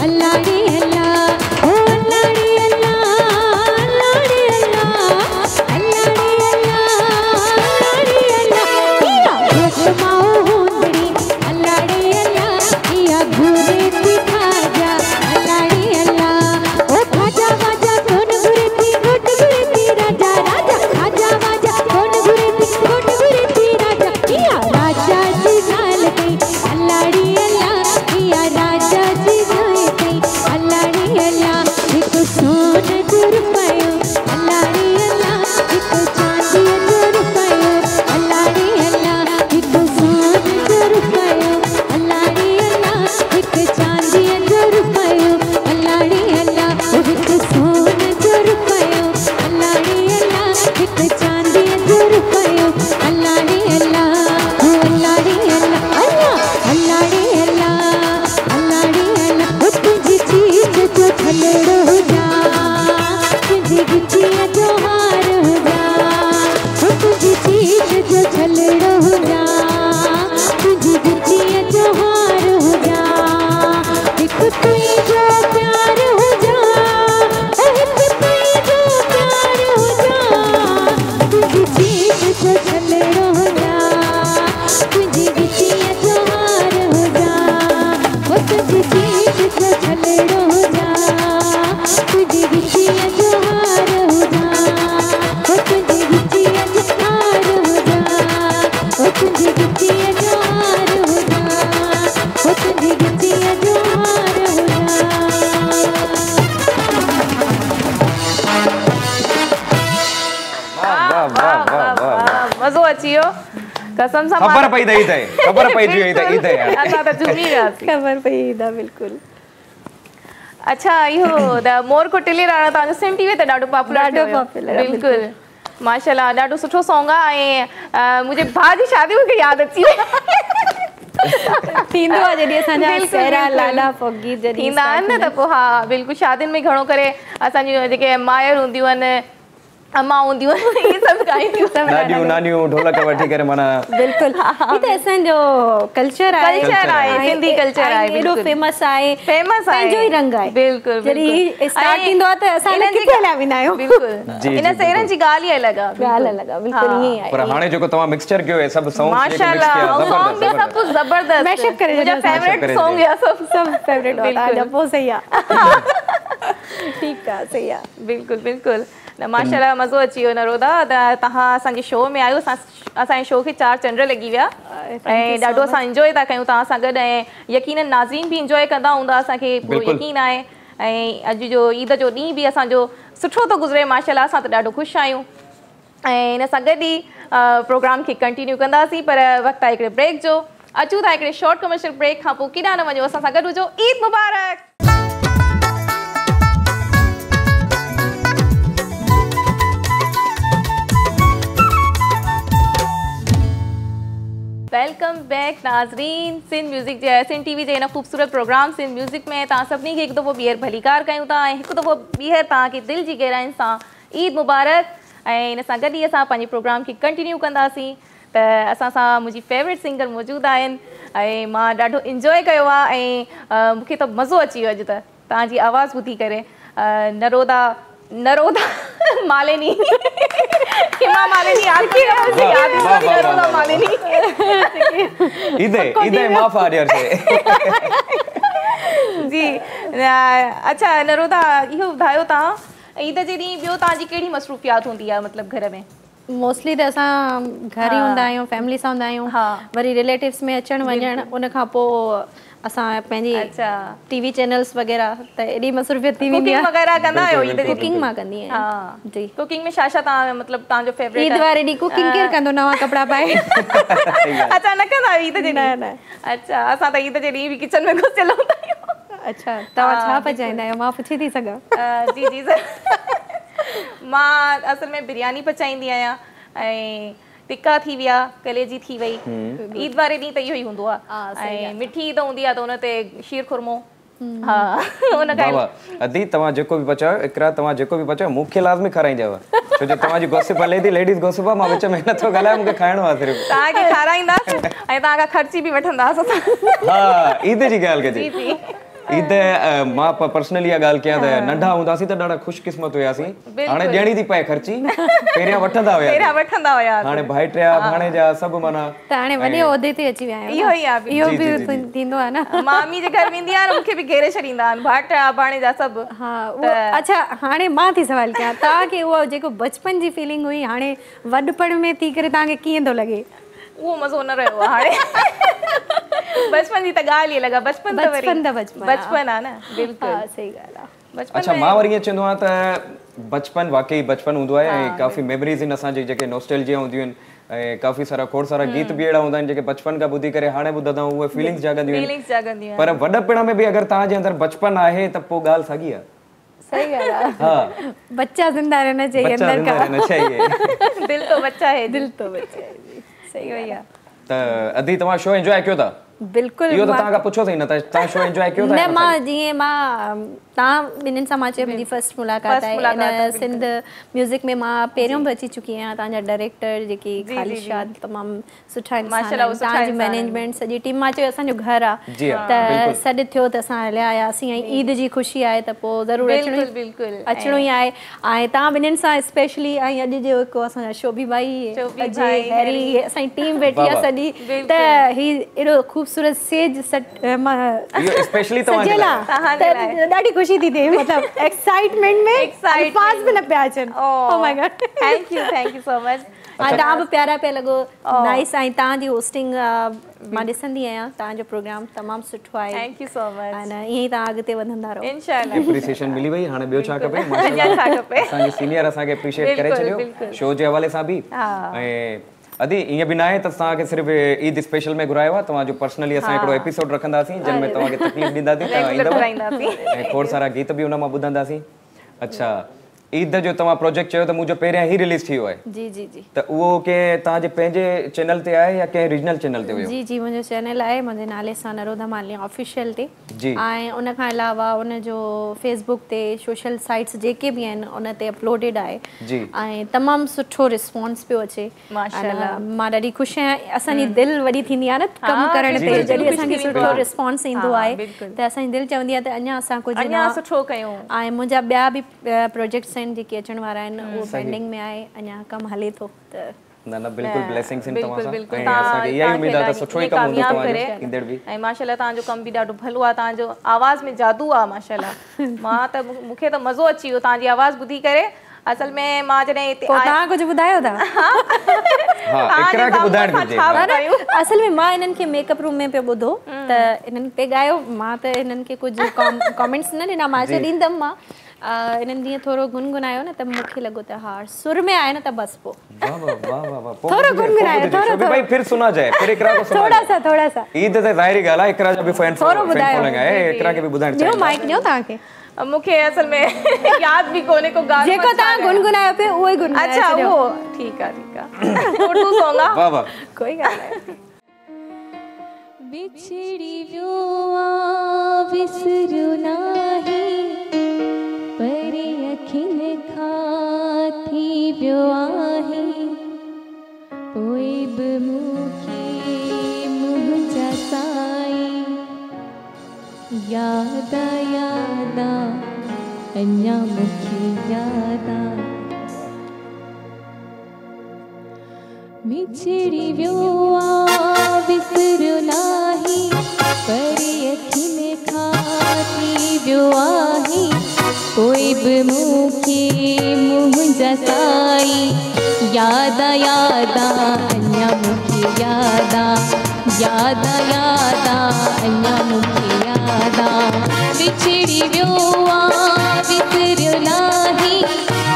अल्लाड़ी अल्लाह ओ अल्लाड़ी कसम सां ख़बर पई त ईद आहे ख़बर पइजी वई त ईद आहे असां त झूमी वियासीं ख़बर पई ईदा बिल्कुलु अच्छा इहो द मोर कुटिली राणा तव्हांजो सिम टीवी ते ॾाढो पॉपुलर बिल्कुलु माशाल्लाह ॾाढो सुठो सॉन्ग आहे ऐं मुंहिंजे भाउ जी शादी मूंखे यादि अची थींदो आहे जॾहिं असांजा सेरा लाॾा फोगी जॾहिं थींदा आहिनि न त पोइ हा बिल्कुलु शादियुनि में घणो करे असांजियूं जेके मायर हूंदियूं आहिनि अम्मा हूंदियूं आहिनि इहे सभु ॻाईंदियूं ॾाढियूं नानियूं ढोलक वठी करे माना बिल्कुलु ही त असांजो कल्चर आहे सिंधी कल्चर आहे एॾो फेमस आहे फेमस आहे पंहिंजो ई रंग आहे बिल्कुलु जॾहिं स्टार्ट थींदो आहे त असां किथे हलिया वेंदा आहियूं बिल्कुलु इन सेरनि जी ॻाल्हि ई अलॻि आहे ॻाल्हि अलॻि आहे बिल्कुलु ईअं आहे पर हाणे जेको तव्हां मिक्सचर कयो आहे सभु सॉन्ग माशाल्लाह सॉन्ग बि सभु कुझु ज़बरदस्त मैशअप करे मुंहिंजा फेवरेट सॉन्ग आहे सभु फेवरेट आहे पोइ सही आहे ठीकु आहे सही आहे बिल्कुलु बिल्कुलु न माशाल्लाह मज़ो अची वियो नरोदा त तव्हां असांजे शो में आयो असांजे शो खे 4 चंड लॻी विया ऐं ॾाढो असां इंजॉय था कयूं तव्हां सां गॾु ऐं यकीनन नाज़रीन बि इंजॉय कंदा हूंदा असांखे पूरो यकीन आहे ऐं अॼु जो ईद जो ॾींहुं बि असांजो सुठो थो गुज़रे माशाल्लाह असां त ॾाढो ख़ुशि आहियूं ऐं इन सां गॾु ई प्रोग्राम खे कंटिन्यू कंदासीं पर वक़्तु आहे हिकिड़े ब्रेक जो अचूं था हिकिड़े शॉर्ट कमर्शियल ब्रेक खां पोइ केॾांहुं न वञो असां सां गॾु हुजो ईद मुबारक वेलकम बैक नाज़रीन सिंध म्यूज़िक जे सिंध टीवी जे हिन ख़ूबसूरत प्रोग्राम सिंध म्यूज़िक में तव्हां सभिनी खे हिकु दफ़ो ॿीहर भलीकार कयूं था ऐं हिकु दफ़ो ॿीहर तव्हांखे दिलि जी गहराइनि सां ईद मुबारक ऐं इन सां गॾु ई असां पंहिंजे प्रोग्राम खे कंटिन्यू कंदासीं त असां सां मुंहिंजी फेवरेट सिंगर मौजूदु आहिनि ऐं मां ॾाढो इंजॉय कयो आहे ऐं मूंखे त मज़ो अची वियो अॼु त तव्हांजी आवाज़ ॿुधी करे नरोदा मालिनी हिमा मालिनी नरोदा मालिनी इधे माफ आ यार से जी अच्छा नरोदा इहो ॿुधायो तव्हां ईद जे ॾींहुं ॿियो तव्हांजी कहिड़ी मसरूफ़ियात हूंदी आहे मतिलबु घर में मोस्टली त असां घर ई हूंदा आहियूं फैमिली सां हूंदा आहियूं वरी रिलेटिव्स में अचणु वञणु उन खां पोइ असां पंहिंजी टीवी चैनल्स वग़ैरह त एॾी मसरूफ़ियत थी वेंदी आहे वग़ैरह कंदा आहियो ईद जी कुकिंग मां कंदी आहियां जी कुकिंग में छा तव्हां मतिलबु तव्हांजो फेवरेट ईद वारे ॾींहुं कुकिंग केरु कंदो नवां कपिड़ा पाए अच्छा न कंदा आहियो ईद जे ॾींहुं अच्छा असां त ईद जे ॾींहुं बि किचन में घुसियल हूंदा आहियूं अच्छा तव्हां छा पचाईंदा आहियो मां पुछी थी सघां जी जी मां असल में बिरयानी पचाईंदी आहियां ऐं टिक्का थी विया कलेजी थी वई ईद वारे ॾींहुं त इहो ई हूंदो आहे ऐं मिठी ईद हूंदी आहे त हुन ते शीर खुरमो हा हुन खां अदी तव्हां जेको बि पचायो इकरा तव्हां जेको बि पचायो मूंखे लाज़मी खाराईंदव छो जो तव्हांजी गोसिप हले थी लेडीज़ गोसिप मां विच में नथो ॻाल्हायां मूंखे खाइणो आहे सिर्फ़ु तव्हांखे खाराईंदासीं ऐं तव्हां खां ख़र्ची बि वठंदासीं हा ईद जी ॻाल्हि कजे ईद मां पर्सनली इहा ॻाल्हि कयां त नंढा हूंदासीं त ॾाढा ख़ुशकिस्मत हुयासीं हाणे ॾियणी थी पए ख़र्ची पहिरियां वठंदा हुया हाणे भाइटिया भाणेजा सभु माना त हाणे वॾे उहिदे ते अची विया आहियूं इहो ई आहे इहो बि थींदो आहे न मामी जे घर वेंदी आहे मूंखे बि घेरे छॾींदा आहिनि भाइटिया भाणेजा सभु हा अच्छा हाणे मां थी सवाल कयां तव्हांखे उहो जेको बचपन जी फीलिंग हुई हाणे वॾपण में थी करे तव्हांखे कीअं थो लॻे उहो मज़ो न रहियो आहे हाणे बचपन जी त ॻाल्हि ई लॻा बचपन आहे न बिल्कुलु सही ॻाल्हि आहे अच्छा मां वरी ईअं चवंदो आहियां त बचपन वाकई बचपन हूंदो आहे ऐं काफ़ी मेमरीज़ आहिनि असांजी जेके नॉस्टैल्जिया हूंदियूं आहिनि ऐं काफ़ी सारा खोड़ सारा गीत बि अहिड़ा हूंदा आहिनि जेके बचपन खां ॿुधी करे हाणे ॿुधंदा आहियूं उहे फीलिंग्स जाॻंदियूं आहिनि पर वॾपण में बि अगरि तव्हांजे अंदरि बचपन आहे त पोइ ॻाल्हि साॻी आहे सही ॻाल्हि आहे हा बच्चा ज़िंदा रहना चाहिए अंदर का दिल तो बच्चा है दिल तो बच्चा है सही भैया त अदी तव्हां शो एंजॉय कयो था बिल्कुलु इहो त तव्हां खां पुछो अथई न त तव्हां शो एंजॉय कयो था न मां जीअं मां तव्हां ॿिन्हिनि सां मां चयो मुंहिंजी फर्स्ट मुलाक़ात आहे इन सिंध म्यूज़िक में मां पहिरियों बि अची चुकी आहियां तव्हांजा डायरेक्टर जेकी ख़ालिशा तमामु सुठा इंसान आहिनि तव्हांजी मैनेजमेंट सॼी टीम मां चयो असांजो घर आहे त सॾु थियो त असां हलिया आयासीं ऐं ईद जी ख़ुशी आहे त पोइ ज़रूरु अचिणो ई आहे ऐं तव्हां ॿिन्हिनि सां स्पेशली ऐं अॼु जो हिकु असांजा शोभी भाई हैरी असांजी टीम वेठी आहे सॼी त हीउ एॾो ख़ूबसूरत सेज ॾाढी ख़ुशी थी थिए मतिलबु एक्साइटमेंट में अल्फाज़ बि न पिया अचनि oh my God thank you so much तव्हां बि प्यारा पिया लॻो नाइस ऐं तव्हांजी होस्टिंग मां ॾिसंदी आहियां तव्हांजो प्रोग्राम तमामु सुठो आहे थैंक यू सो मच ऐं ईअं ई तव्हां अॻिते वधंदा रहो इंशाल्लाह एप्रिसिएशन मिली वई हाणे ॿियो छा खपे असांजी सीनियर असांखे एप्रिशिएट करे छॾियो शो जे हवाले सां बि ऐं अदी ईअं बि न आहे त असांखे सिर्फ़ु ईद स्पेशल में घुरायो आहे तव्हांजो पर्सनली असां हिकिड़ो एपिसोड रखंदासीं जिन में तव्हांखे तकलीफ़ ॾींदासीं तव्हां ईंदव ऐं खोड़ सारा गीत बि हुन मां ॿुधंदासीं अच्छा ईद जो तव्हां प्रोजेक्ट चयो त मुंहिंजो पहिरियां ई रिलीज़ थी वियो आहे जी जी जी त उहो कंहिं तव्हांजे पंहिंजे चैनल ते आहे या कंहिं रीजनल चैनल ते हुयो जी जी मुंहिंजो चैनल आहे मुंहिंजे नाले सां नरोधा मालिनी ऑफिशियल ते जी ऐं उन खां अलावा उनजो फेसबुक ते सोशल साइट्स जेके बि आहिनि उन ते अपलोडेड आहे जी ऐं तमामु सुठो रिस्पॉन्स पियो अचे माशाल्लाह मां ॾाढी ख़ुशि आहियां असांजी दिलि वॾी थींदी आहे न कमु करण ते जॾहिं असांखे सुठो रिस्पॉन्स ईंदो आहे त असांजी दिलि चवंदी आहे त अञा असां कुझु अञा सुठो कयूं ऐं मुंहिंजा ॿिया बि प्रोजेक्ट्स आहिनि जेके अचण वारा आहिनि उहो पेंडिंग में आहे अञा कमु हले थो त न न बिल्कुल ब्लेसिंग्स इन तव्हां सां बिल्कुल ऐं असांखे इहा ई उमेद आहे त सुठो ई कमु हूंदो तव्हांजो ईंदड़ बि ऐं माशाल्लाह तव्हांजो कमु बि ॾाढो भलो आहे तव्हांजो आवाज़ में जादू आहे माशाल्लाह मां त मूंखे त मज़ो अची वियो तव्हांजी आवाज़ ॿुधी करे असल में मां जॾहिं हिते तव्हां कुझु ॿुधायो था इकरा खे ॿुधाइण घुरिजे असल में मां इन्हनि खे मेकअप रूम में पियो ॿुधो त इन्हनि पे ॻायो मां त इन्हनि खे कुझु कमेंट्स न ॾिना मां चयो ॾींदमि मां इन्हनि जीअं थोरो गुनगुनायो न त मूंखे लॻो त हा सुर में आहे न त बसि पोइ वाह वाह वाह वाह थोरो गुनगुनायो थोरो भाई फिर सुना जाए फिर इकरा को सुना थोड़ा सा ईद ते ज़ाहिरी ॻाल्हि आहे इकरा जा बि फैन फॉलोइंग आहे इकरा खे बि ॿुधाइण ॾियो माइक ॾियो तव्हांखे मूंखे असल में यादि बि कोन्हे को गानो जेको तव्हां गुनगुनायो पियो उहो ई गुनगुनायो अच्छा उहो ठीकु आहे उर्दू सॉन्ग आहे वाह वाह कोई ॻाल्हि नाहे बिछड़ी वियो आ विसरू नाही पर अखियुनि खां थी वियो आहे पोइ बि मूंखे मुंहिंजा साईं याद अञा मूंखे याद बिछड़ी वियो आ विसरू नाही पर अखियुनि खां थी वियो आहे कोई बि मूंखे मुंहिंजा साईं याद अञा मूंखे याद अञा मूंखे याद बिछड़ी वियो आ विसरू नाही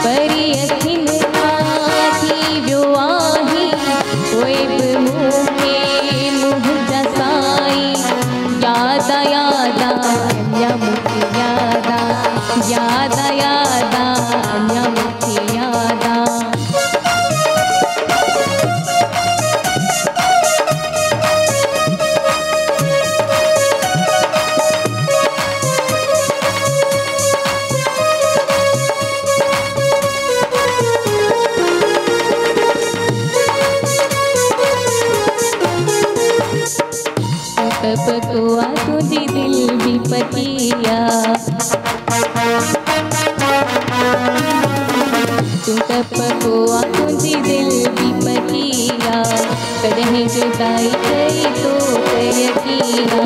पर अखियुनि खां थी वियो आहे कोई बि मूंखे मुंहिंजा साईं याद अञा मूंखे याद अञा मूंखे याद पकुआ तुझी दिल भी पटिया तू पकुआ तुझी दिल भी पटिया कदहीं जुदाई कई तो यकीना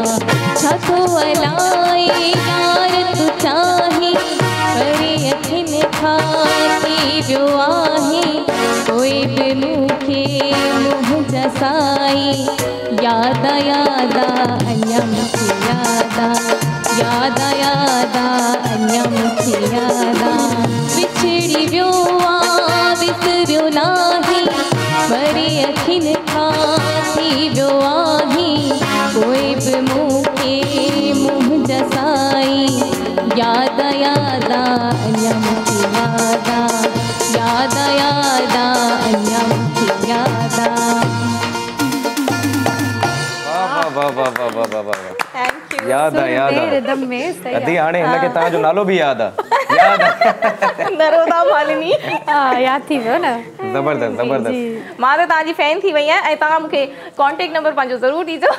छो अलाए यार तू चाहे पर अखियुनि खां थी वियो आहे कोई बि मूंखे मुंहिंजा साईं याद अञा मूंखे याद अञा मूंखे याद बिछड़ी वियो आ विसरू नाही पर अखियुनि खां थी वियो आहे कोई बि मूंखे मुंहिंजा साईं याद अञा मूंखे याद अञा मूंखे याद वाह वाह वाह वाह वाह वाह थैंक यू याद आहे रिदम में सही अदी हाणे हिनखे तव्हांजो नालो बि यादि आहे नरोधा मालिनी यादि थी वियो न ज़बरदस्त ज़बरदस्त मां त तव्हांजी फैन थी वई आहियां ऐं तव्हां मूंखे कॉन्टेक्ट नंबर पंहिंजो ज़रूरु ॾिजो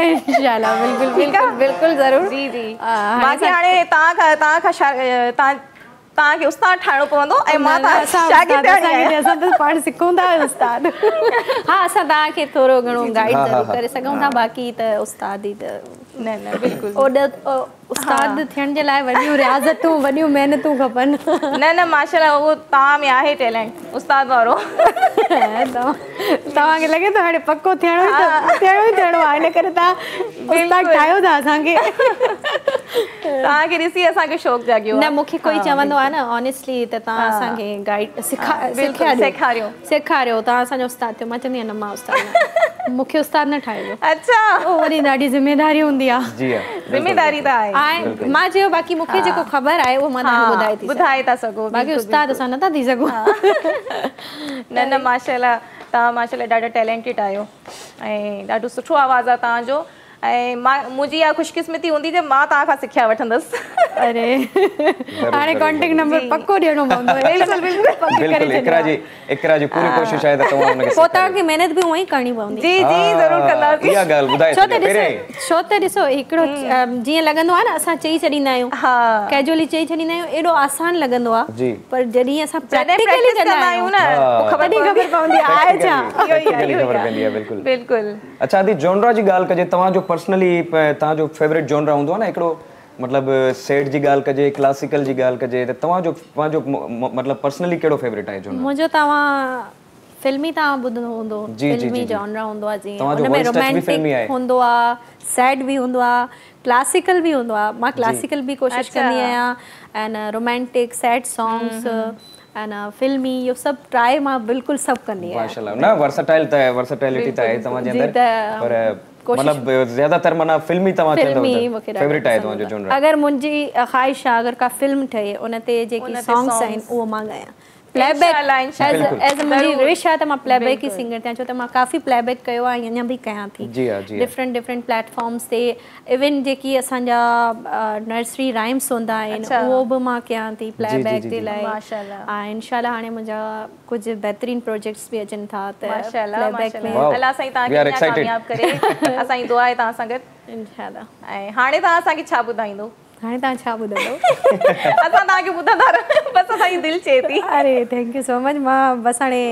इंशाल्लाह बिल्कुलु ज़रूरु जी जी मूंखे हाणे तव्हांखे उस्ताद ठाहिणो पवंदो ऐं मां शागिर्द असां बसि पाण सिखूं था उस्ताद हा असां तव्हांखे थोरो घणो गाइड ज़रूरु करे सघूं था बाक़ी त उस्ताद ई त न न बिल्कुलु उस्ताद थियण जे लाइ वॾियूं रियाज़तूं वॾियूं महिनतूं खपनि न न माशाल्लाह उहो तव्हां में आहे टैलेंट उस्ताद वारो तव्हांखे लॻे थो हाणे पको थियणो आहे इन करे तव्हां उस्ताद ठाहियो था असांखे। तव्हांखे ॾिसी असांखे शौक़ु जाॻियो न मूंखे कोई चवंदो आहे न ऑनेस्टली त तव्हां असांखे गाइड सेखारियो तव्हां असांजो उस्ताद थियो। मां चवंदी आहियां न मां उस्ताद न मूंखे उस्ताद न ठाहिजो। अच्छा वरी ॾाढी ज़िमेदारी हूंदी आहे। जी ज़िमेदारी त आहे मां चयो बाक़ी मूंखे जेको ख़बर आहे उहो मां तव्हांखे ॿुधाए था सघो बाक़ी उस्ताद असां नथा थी सघूं। न माशाल्लाह तव्हां माशाल्लाह ॾाढा टैलेंटेड आहियो ऐं ॾाढो सुठो आवाज़ु आहे तव्हांजो ऐं मुंहिंजी इहा ख़ुशकिस्मती हूंदी त मां तव्हां खां सिखिया वठंदसि। अरे हाणे कॉन्टेक्ट नंबर पको ॾियणो पवंदो। बिल्कुलु इकरा जी पूरी कोशिशि आहे त तव्हां हुनखे पोइ तव्हांखे महिनत बि उहा ई करणी पवंदी। जी जी ज़रूरु कंदासीं। इहा ॻाल्हि ॿुधाए छो त ॾिसो हिकिड़ो जीअं लॻंदो आहे न असां चई छॾींदा आहियूं कैजुअली चई छॾींदा आहियूं एॾो आसान लॻंदो आहे पर जॾहिं असां प्रैक्टिकली कंदा आहियूं न ख़बर पवंदी आहे छा। बिल्कुलु। अच्छा आदि जॉनरा जी ॻाल्हि कजे तव्हांजो पर्सनली तव्हांजो फेवरेट जॉनरा हूंदो आहे न हिकिड़ो मतलब सेट जी ॻाल्हि कजे क्लासिकल जी ॻाल्हि कजे त तव्हांजो मतलब पर्सनली कहिड़ो फेवरेट आहे जॉनरा? मुंहिंजो तव्हां फिल्मी तव्हां ॿुधंदो हूंदो फिल्मी जॉनरा हूंदो आहे जीअं हुनमें रोमांटिक हूंदो आहे सैड बि हूंदो आहे क्लासिकल बि हूंदो आहे। मां क्लासिकल बि कोशिशि कंदी आहियां ऐं रोमांटिक सैड सॉन्ग्स ऐं फिल्मी इहो सभु ट्राई मां बिल्कुलु सभु कंदी आहियां। माशाल्लाह न वर्सेटैलिटी त आहे तव्हांजे अंदरि पर मतलब ज्यादातर माना फिल्मी तव्हां चवंदो फेवरेट आहे तव्हांजो जॉनरा। अगरि मुंहिंजी ख़्वाहिश आहे अगरि का फिल्म ठहे उन ते जेकी सॉन्ग्स आहिनि उहो मां ॻायां। प्लेबैक एज मुंहिंजी विश आहे त मां प्लेबैक ई सिंगर थियां छो त मां काफ़ी प्लेबैक कयो आहे अञा बि कयां थी डिफरेंट प्लेटफॉर्म्स ते इवन जेकी असांजा नर्सरी राइम्स हूंदा आहिनि उहो बि मां कयां थी प्लेबैक जे लाइ ऐं इंशाल्लाह हाणे मुंहिंजा कुझु बहितरीन प्रोजेक्ट्स बि अचनि था त प्लेबैक में अल्लाह साईं तव्हांखे कामयाब करे असांजी दुआ आहे तव्हां सां गॾु इंशाल्लाह। ऐं हाणे तव्हां असांखे छा ॿुधाईंदो? हाणे तव्हां छा ॿुधंदो? असां तव्हांखे ॿुधंदा बसि असांजी दिलि चए थी। अरे थैंक यू सो मच। मां बसि हाणे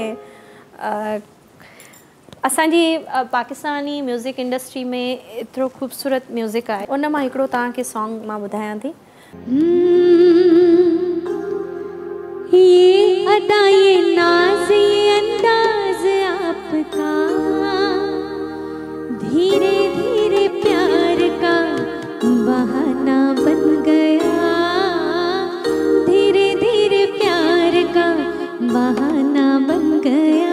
असांजी पाकिस्तानी म्यूज़िक इंडस्ट्री में एतिरो ख़ूबसूरत म्यूज़िक आहे उन मां हिकिड़ो तव्हांखे सॉन्ग मां ॿुधायां थी। ये अदा ये नाज़ ये अंदाज़ आपका धीरे धीरे प्यार का बहाना बन गया धीरे धीरे प्यार का बहाना बन गया।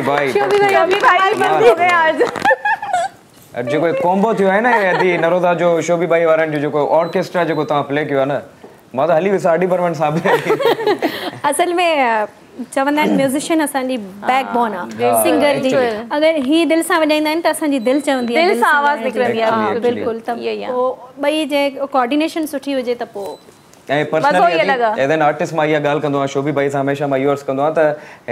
शोभी भाई बंद हो गया आज। जो कोई कॉम्बो थियो है ना यदि नरोदा जो शोभी भाई वारन जो कोई ऑर्केस्ट्रा जो ता प्ले कियो ना मां तो हली विसाडी परमन साहब असल में चवंदा आहिनि म्यूज़िशियन असांजी बैकबोन आहे सिंगर जी अगरि ही दिलि सां वॼाईंदा आहिनि त असांजी दिलि चवंदी आहे दिलि सां आवाज़ निकिरंदी आहे बिल्कुलु त पोइ ॿई जे कोऑर्डिनेशन सुठी हुजे त पोइ ऐं पर्सनली एज़ एन आर्टिस्ट मां इहा ॻाल्हि कंदो आहियां शोभी भाई सां हमेशा मां इहो अर्ज़ु कंदो आहियां त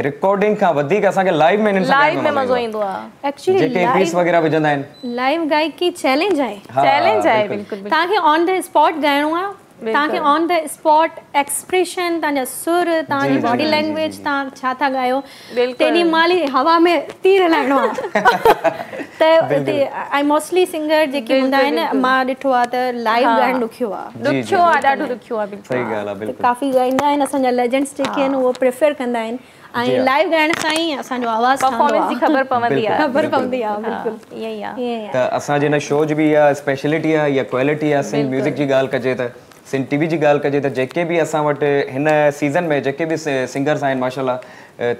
रिकॉर्डिंग खां वधीक असांखे लाइव में लाइव में मज़ो ईंदो आहे एक्चुअली जेके पीस वग़ैरह विझंदा आहिनि लाइव गायकी चैलेंज आहे बिल्कुलु तव्हांखे ऑन द स्पॉट ॻाइणो आहे तव्हांखे ऑन द स्पॉट एक्सप्रेशन तव्हांजा सुर तव्हांजी बॉडी लैंग्वेज तव्हां छा था ॻायो तेॾी महिल ई हवा में तीर हलाइणो आहे त ऐं मोस्टली सिंगर जेके हूंदा आहिनि मां ॾिठो आहे त लाइव ॻाइणु ॾुखियो आहे ॾाढो ॾुखियो आहे सही ॻाल्हि आहे बिल्कुलु काफ़ी ॻाईंदा आहिनि असांजा लेजेंड्स जेके आहिनि उहो प्रिफर कंदा आहिनि ऐं लाइव ॻाइण सां ई असांजो आवाज़ परफॉर्मेंस जी ख़बर पवंदी आहे बिल्कुलु ईअं ई आहे त असांजे हिन शो जी बि इहा स्पेशलिटी आहे या क्वालिटी आहे सिंध म्यूज़िक जी ॻाल्हि कजे त सिंध टीवी जी ॻाल्हि कजे त जेके बि असां वटि हिन सीज़न में जेके बि सिंगर्स आहिनि माशाल्लाह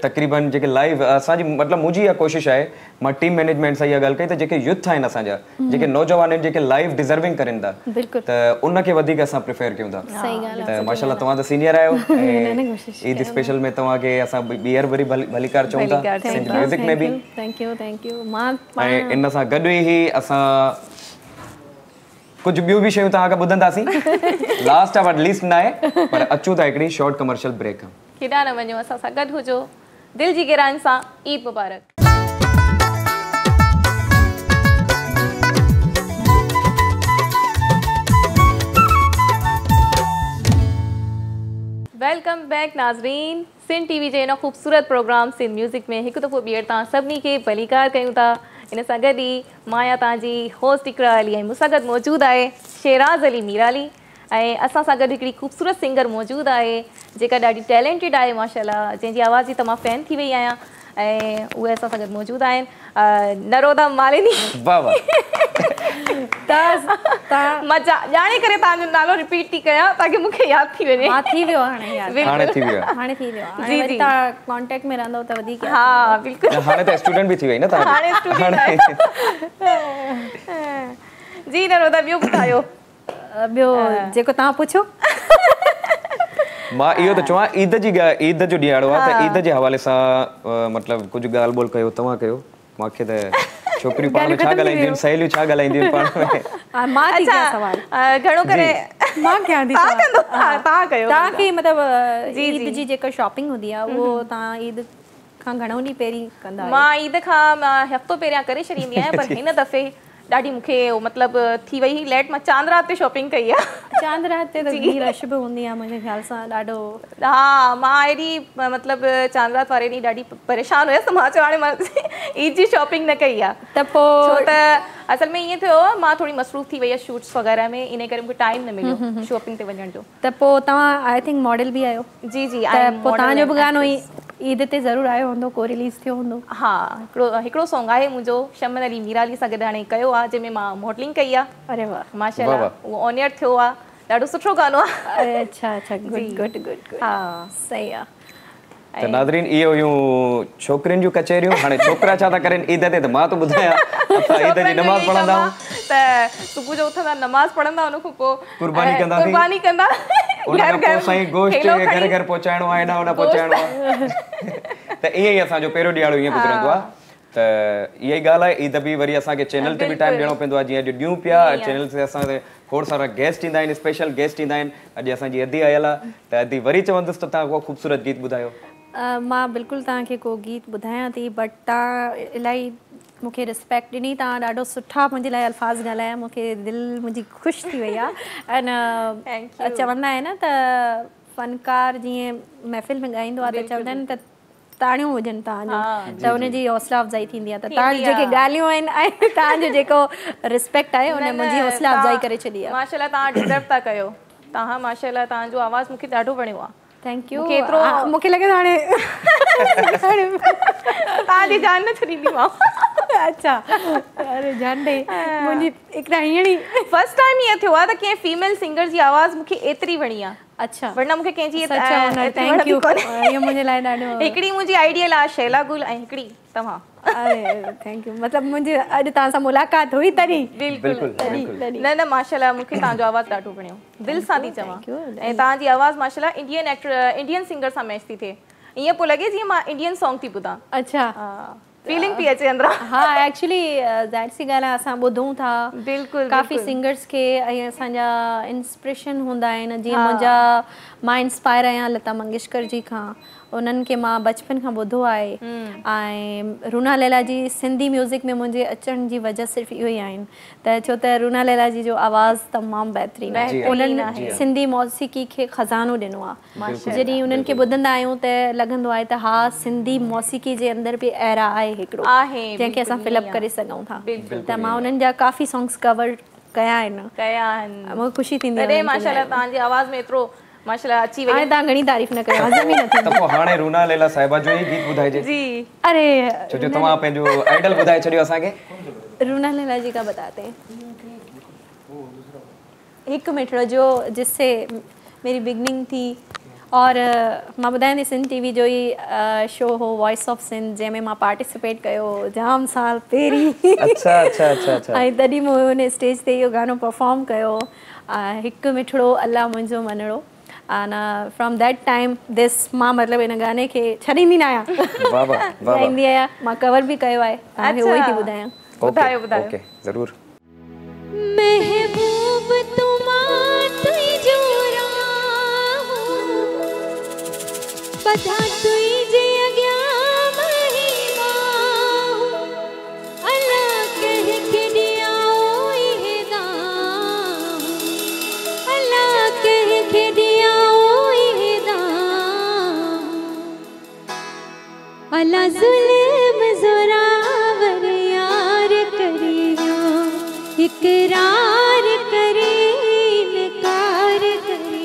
तक़रीबन जेके लाइव असांजी मतिलबु मुंहिंजी इहा कोशिशि आहे मां टीम मैनेजमेंट सां इहा ॻाल्हि कई त जेके यूथ आहिनि असांजा जेके नौजवान आहिनि जेके लाइव डिज़र्विंग करनि था त उनखे वधीक असां प्रिफेयर कयूं था त माशाल्लाह तव्हां त सीनियर आहियो ऐं ईद स्पेशल में तव्हांखे असां ॿीहर वरी भलीकार चऊं था सिंध म्यूज़िक में बि थैंक यू ऐं इन सां गॾु ई असां कुछ ॿियूं बि शयूं तव्हांखे ॿुधंदासीं लास्ट बट लीस्ट न आहे पर अचूं था हिकिड़ी शॉर्ट कमर्शियल ब्रेक खां केॾा न वञो असां सां गॾु हुजो दिलि जी गहराइयुनि सां ईद मुबारक वेलकम बैक नाज़रीन सिंध टीवी जे हिन ख़ूबसूरत प्रोग्राम सिंध म्यूज़िक में हिकु दफ़ो ॿीहर तव्हां सभिनी खे भलीकार कयूं था इन सां गॾु ई मां आहियां तव्हांजी होस्ट इकरा अली ऐं मूंसां गॾु मौजूदु आहे शेराज़ अली मीराली ऐं असां सां गॾु हिकिड़ी ख़ूबसूरत सिंगर मौजूदु आहे जेका ॾाढी टैलेंटेड आहे माशाल्लाह जंहिंजी आवाज़ जी त मां फ़ैन थी वई आहियां ऐं उहे असां सां गॾु मौजूदु आहिनि नरोदा मालिनी मां ॼाणे करे तव्हांजो नालो रिपीट थी कयां ताकी मूंखे यादि थी वञे थी वियो हाणे तव्हां कॉन्टेक्ट में रहंदव त वधीक हा बिल्कुलु हाणे त स्टूडेंट बि थी वई न हाणे जी नरोदा ॿियो ॿुधायो ॿियो जेको तव्हां पुछो मां इहो त चवां ईद जो ॾियारो आहे त ईद जे हवाले सां मतिलबु कुझु ॻाल्हि ॿोल कयो तव्हां कयो मूंखे त छोकिरियूं पाण में छा ॻाल्हाईंदियूं आहिनि सहेलियूं छा ॻाल्हाईंदियूं आहिनि पाण में घणो करे मां कयां थी तव्हां कयो तव्हांखे मतिलबु ईद जी जेका शॉपिंग हूंदी आहे उहो तव्हां ईद खां घणो ॾींहं पहिरीं कंदा आहियो मां ईद खां हफ़्तो पहिरियां करे छॾींदी आहियां पर हिन दफ़े ॾाढी मूंखे मतिलबु थी वई लेट मां चांद रात ते शॉपिंग कई आहे चांद रात ते त रश बि हूंदी आहे मुंहिंजे ख़्याल सां ॾाढो हा मां एॾी मतिलबु चांद रात वारे ॾींहुं ॾाढी परेशान हुयसि त मां चयो हाणे मां ईद जी शॉपिंग न कई आहे त पोइ छो त असल में ईअं थियो मां थोरी मसरूफ़ थी वई आहे शूट्स वग़ैरह में इन करे मूंखे टाइम न मिलियो शॉपिंग ते वञण जो त पोइ तव्हां आई थिंक मॉडल बि आहियो जी पोइ तव्हांजो बि गानो ईद ते ज़रूरु आयो हूंदो को रिलीज़ थियो हूंदो हा हिकिड़ो सॉन्ग आहे मुंहिंजो शमन अली मीराली सां गॾु हाणे कयो आहे जंहिंमें मां मॉडलिंग कई आहे अरे वाह माशाल्लाह उहो ऑन एयर थियो आहे ॾाढो सुठो गानो आहे अच्छा गुड हा सही आहे त नाज़रीन इहो हुयूं छोकिरियुनि जूं कचहरियूं हाणे छोकिरा छा था करनि ईद ते त मां थो ॿुधायां असां ईद जी नमाज़ पढ़ंदा आहियूं त सुबुह जो उथंदा नमाज़ पढ़ंदा उन खां पोइ कुर्बानी कंदा उन खां पोइ साईं गोश्त घर घर पहुचाइणो आहे हेॾां पहुचाइणो आहे त ईअं ई असांजो पहिरियों ॾियारो ईअं गुज़रंदो आहे त इहा ई ॻाल्हि आहे ईद बि वरी असांखे चैनल ते बि टाइम ॾियणो पवंदो आहे जीअं अॼु ॾियूं पिया चैनल ते असांखे खोड़ सारा गेस्ट ईंदा आहिनि स्पेशल गेस्ट ईंदा आहिनि अॼु असांजी अदी आयल आहे त अदी वरी चवंदुसि त तव्हां को ख़ूबसूरत गीत ॿुधायो मां बिल्कुलु तव्हांखे को गीत ॿुधायां थी बट तव्हां इलाही मूंखे रिस्पेक्ट ॾिनी तव्हां ॾाढो सुठा मुंहिंजे लाइ अल्फाज़ ॻाल्हाया मूंखे दिलि मुंहिंजी ख़ुशि थी वई आहे ऐं चवंदा आहिनि त फ़नकार जीअं महफ़िल में ॻाईंदो आहे त चवंदा आहिनि त ताड़ियूं हुजनि तव्हांजो त हुनजी हौसला अफ़ज़ाई थींदी आहे त तव्हांजी जेके ॻाल्हियूं आहिनि ऐं तव्हांजो जेको रिस्पेक्ट आहे हुन मुंहिंजी हौसला अफ़ज़ाई करे छॾी आहे माशाल्लाह तव्हां डिज़र्व था कयो तव्हां माशाल्लाह तव्हांजो आवाज़ मूंखे ॾाढो वणियो आहे थैंक यू मूंखे लॻे हाणे तव्हांजी जान न छॾींदीमांव अच्छा अरे जान ॾे मुंहिंजी हिकिड़ा हीअं ई फर्स्ट टाइम ईअं थियो आहे त कंहिं फीमेल सिंगर जी आवाज़ मूंखे एतिरी वणी आहे अच्छा वरना मूंखे कंहिंजी थैंक यू ये मुंहिंजे लाइ ॾाढो हिकिड़ी मुंहिंजी आइडियल आहे शैला गुल ऐं हिकिड़ी तव्हां अरे थैंक यू मतलब मुंहिंजी अॼु तव्हां सां मुलाक़ात हुई तॾहिं बिल्कुलु न माशाल्लाह मूंखे तव्हांजो आवाज़ु ॾाढो वणियो दिलि सां थी चवां ऐं तव्हांजी आवाज़ु माशाल्लाह इंडियन सिंगर सां मैच थी थिए ईअं पियो लॻे जीअं मां इंडियन सॉन्ग थी ॿुधां अच्छा फीलिंग पई अचे अंदरां हाँ एक्चुअली ज़ाहिर सी ॻाल्हि आहे असां ॿुधूं था बिल्कुलु काफ़ी सिंगर्स खे ऐं असांजा इंस्पिरेशन हूंदा आहिनि जीअं मुंहिंजा मां इंस्पायर आहियां लता मंगेशकर जी खां उन्हनि खे मां बचपन खां ॿुधो आहे ऐं रूना लैला जी सिंधी म्यूज़िक में मुंहिंजे अचण जी वजह सिर्फ़ु इहो ई आहिनि त छो त रूना लैला जी जो आवाज़ु तमामु बहितरीनु आहे उन्हनि सिंधी मौसीक़ी खे खज़ानो ॾिनो आहे जॾहिं उन्हनि खे ॿुधंदा आहियूं त लॻंदो आहे त हा सिंधी मौसीक़ी जे अंदरि बि एरा आहे हिकिड़ो जंहिंखे असां फिलअप करे सघूं था त मां उन्हनि जा काफ़ी सॉन्ग्स कवर कया आहिनि मूंखे ख़ुशी थींदी आहे माशाल्लाह तव्हांजी आवाज़ में एतिरो माशाल्लाह अची वई तव्हां घणी तारीफ़ न कयो हज़म ई न थी त पोइ हाणे रूना लैला साहिबा जो ई गीत ॿुधाइजे जी अरे छो जो तव्हां पंहिंजो आइडल ॿुधाए छॾियो असांखे रूना लैला जी का बताते हैं एक मिनट जो जिससे मेरी बिगनिंग थी और मां ॿुधायां थी सिंध टीवी जो ई शो हो वॉइस ऑफ सिंध जंहिंमें मां पार्टिसिपेट कयो जाम साल पहिरीं अच्छा अच्छा अच्छा अच्छा ऐं तॾहिं मूं हुन स्टेज ते इहो गानो परफॉर्म कयो हिकु मिठड़ो अल्लाह मुंहिंजो मञिणो and from that time this मां मतलब इन गाने खे छॾींदी न आहियां वाह वाह वाह ईंदी आहियां मां कवर बि कयो आहे तव्हांखे उहो ई थी ॿुधायां ॿुधायो ओके ज़रूर महबूब तुमां तुंहिंजो राहो बधा तुंहिंजे अॻियां महिमा अलाह कंहिंखे ॾियाओ इहे दाम अलाह कंहिंखे अला ज़ुल्म ज़ोरावर यार करियो इकरार करे इनकार करियो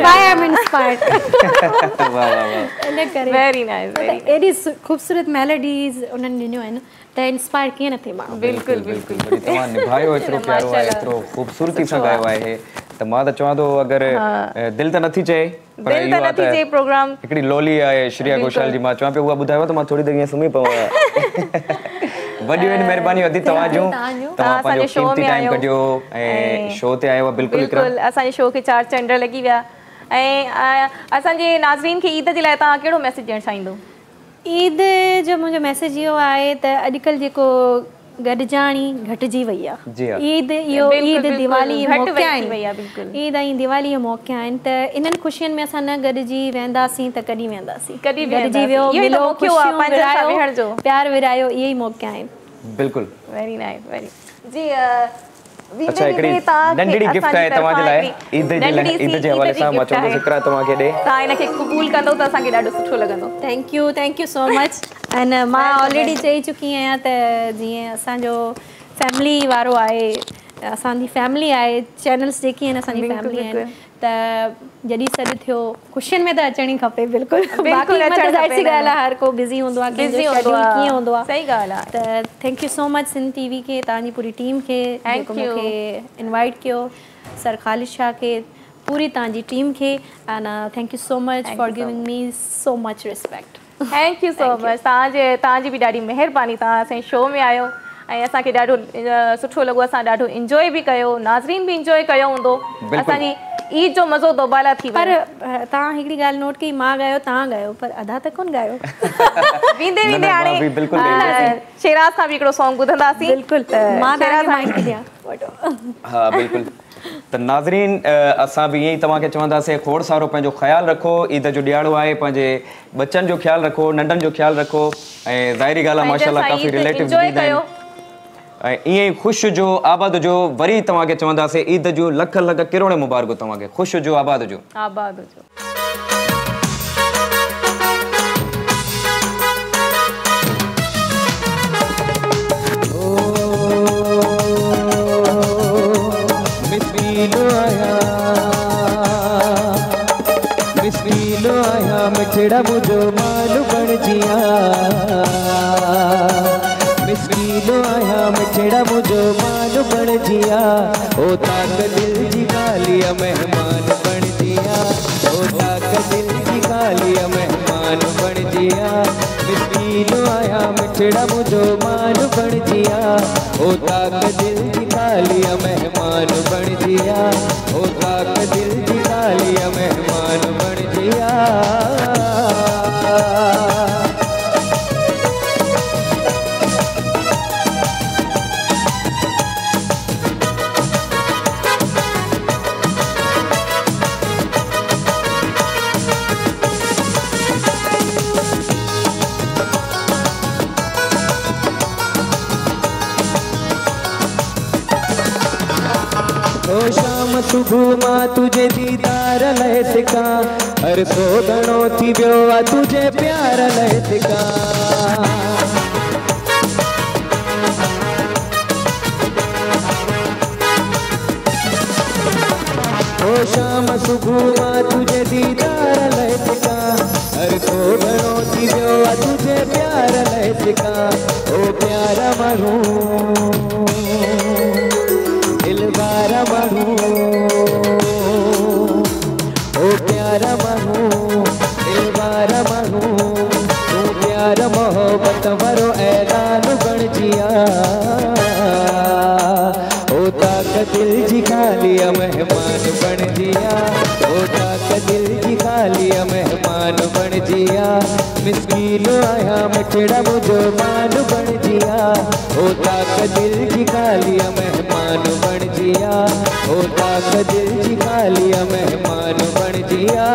आई एम इंस्पायर्ड वाह वाह वाह इन करे वेरी नाइस एडी खूबसूरत मेलोडीज उन्हनि ॾिनियूं आहिनि त इंस्पायर कीअं न थिए माण्हू बिल्कुल बिल्कुल वरी तव्हां निभायो एतिरो प्यारो आहे एतिरो ख़ूबसूरती सां ॻायो आहे त मां त चवां थो अगरि दिलि त नथी चए पर दिल त नथी चए प्रोग्राम हिकिड़ी लोली आहे श्रेया घोषाल जी मां चवां पियो उहा ॿुधायो त मां थोरी देरि ईअं सुम्ही पवां वॾियूं आहिनि महिरबानी वधी तव्हां पंहिंजो कीमती टाइम कढियो ऐं शो ते आयो बिल्कुलु बिल्कुलु असांजे शो खे 4 चंड लॻी विया ऐं असांजे नाज़रीन खे ईद जे लाइ तव्हां कहिड़ो मैसेज ॾियणु चाहींदो ईद जो मुंहिंजो मैसेज इहो आहे त अॼुकल्ह जेको गॾिजाणी घटिजी वई आहे ईद इहो ईद दिवाली मौक़ा आहिनि ईद ऐं दिवाली मौक़ा आहिनि त इन्हनि ख़ुशियुनि में असां न गॾिजी वेंदासीं त कॾहिं वेंदासीं गॾिजी वियो मिलो प्यार विरायो इहे ई मौक़ा आहिनि बिल्कुलु वेरी नाइस वेरी जी अच्छा हिकिड़ी नंढड़ी गिफ्ट आहे तव्हांजे लाइ ईद जे हवाले सां मां चवंदुसि हिकिड़ा तव्हांखे ॾे तव्हां हिनखे क़बूल कंदो त असांखे ॾाढो सुठो लॻंदो thank you so much and मां ऑलरेडी चई चुकी आहियां त जीअं असांजो फैमिली वारो आहे असांजी फैमिली आहे चैनल्स जेकी आहिनि असांजी फैमिली आहिनि त जॾहिं सॾु थियो ख़ुशियुनि में त अचणी खपे बिल्कुलु ज़ाहिर ॻाल्हि आहे हर को बिज़ी हूंदो आहे कीअं हूंदो आहे सही ॻाल्हि आहे त thank you so much Sindh TV खे तव्हांजी पूरी टीम खे जेको मूंखे इनवाइट कयो सर ख़ालिद शाह खे पूरी तव्हांजी टीम खे and thank you so much for giving me so much respect thank you so much तव्हांजी बि ॾाढी महिरबानी तव्हां असांजे शो में आयो ऐं असांखे ॾाढो सुठो लॻो असां ॾाढो इंजॉय बि कयो नाज़रीन बि इंजॉय कयो हूंदो असांजी ईद जो मज़ो दोबारा थी पर तव्हां हिकिड़ी ॻाल्हि नोट कई मां ॻायो तव्हां ॻायो पर अदा त कोन ॻायो वेंदे वेंदे हाणे शेराज़ खां बि हिकिड़ो सॉन्ग ॿुधंदासीं बिल्कुलु मां हा बिल्कुलु त नाज़रीन असां बि ईअं ई तव्हांखे चवंदासीं खोड़ सारो पंहिंजो ख़्यालु रखो ईद जो ॾियारो आहे पंहिंजे बच्चनि जो ख़्यालु रखो नंढनि जो ख़्यालु रखो ऐं ज़ाहिरी ॻाल्हि आहे माशाल्लाह काफ़ी रिलेटिव ऐं ईअं ई ख़ुशि जो आबाद जो वरी तव्हांखे चवंदासीं ईद जो लख लख किरोड़ मुबारक तव्हांखे ख़ुशि जो आबाद जो मिठड़ा मुझो मालू बण जिया मिसकीनो आया मिठड़ा मुझो मालू बण जिया ओ ताक दिल जी गालिया मेहमान बण जिया ओ ताक दिल जी गालिया मेहमान बण जिया मिसकीनो आया मिठड़ा मुझो मालू बण जिया ओ ताक दिल जी गालिया मेहमान बण जिया ओ ताक दिल जी गालिया मेहमान बण जिया शाम सुबह मां तुझे दीदार लय सिका हर सो घणो थी वियो आहे तुझे प्यार लय सिका ओ शाम सुबह मां तुझे दीदार लय सिका हर सो घणो थी वियो आहे तुझे प्यार लय सिका ओ प्यार माण्हू दिलवारा माण्हू ओ प्यारा माण्हू दिलवारा माण्हू तू प्यार मोहब्बत वारो ऐलान बणजिया ओ ताक दिल जी खालिया मेहमान बणजिया ओ ताक दिल जी खालिया मेहमान बणजिया मिसकीनो आया मिठड़ा मुझो मान बणजिया ओ ताक दिल जी खालिया मेहमान बणजिया ओ ताक दिल जी खालिया मेहमान बणजिया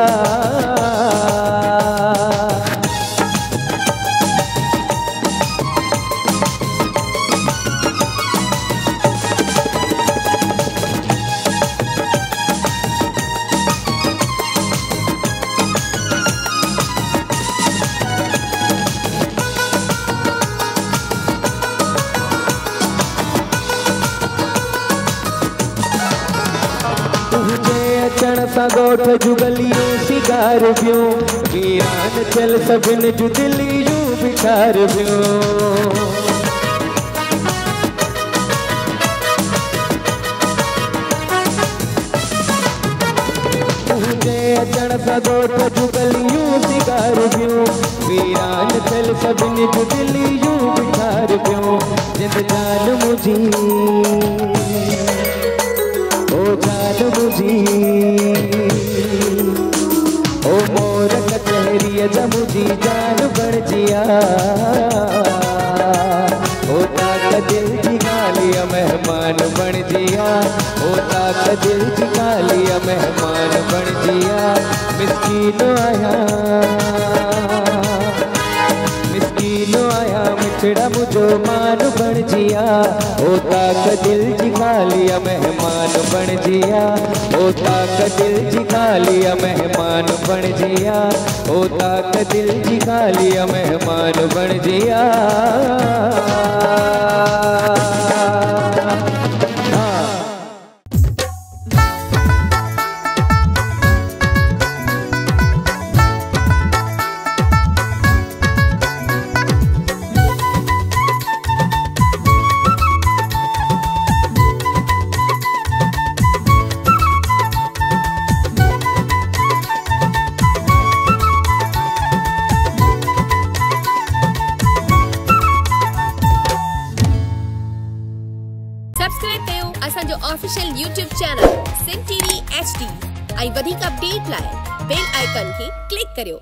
तुझे अचण सां ॻोठ जुगलियूं सिगार पियूं वीरान थियल सभिनि जूं दिलियूं बिखार पियूं तुझे अचण सां ॻोठ जुगलियूं सिगार पियूं वीरान थियल सभिनि जूं दिलियूं बिखार पियूं जिंद जान मुंहिंजी ओ जान मुझी ओ मोर कचहरीअ जा मुझी जान बणजिया ओ ताक दिल जी ॻाल्हि मेहमान बणजिया ओ ताक दिल जी ॻाल्हि मेहमान बणजिया मिस्कीन आया मिठड़ा मुझो मान बणजिया ओ ताक दिल जी ॻाल्हि मेहमान बणजिया ओ ताक दिल जी ॻाल्हि मेहमान बणजिया ओ ताक दिल जी ॻाल्हि मेहमान बणजिया official YouTube channel Sindh TV HD ऐं वधीक अपडेट लाइ बेल आइकन खे क्लिक करियो।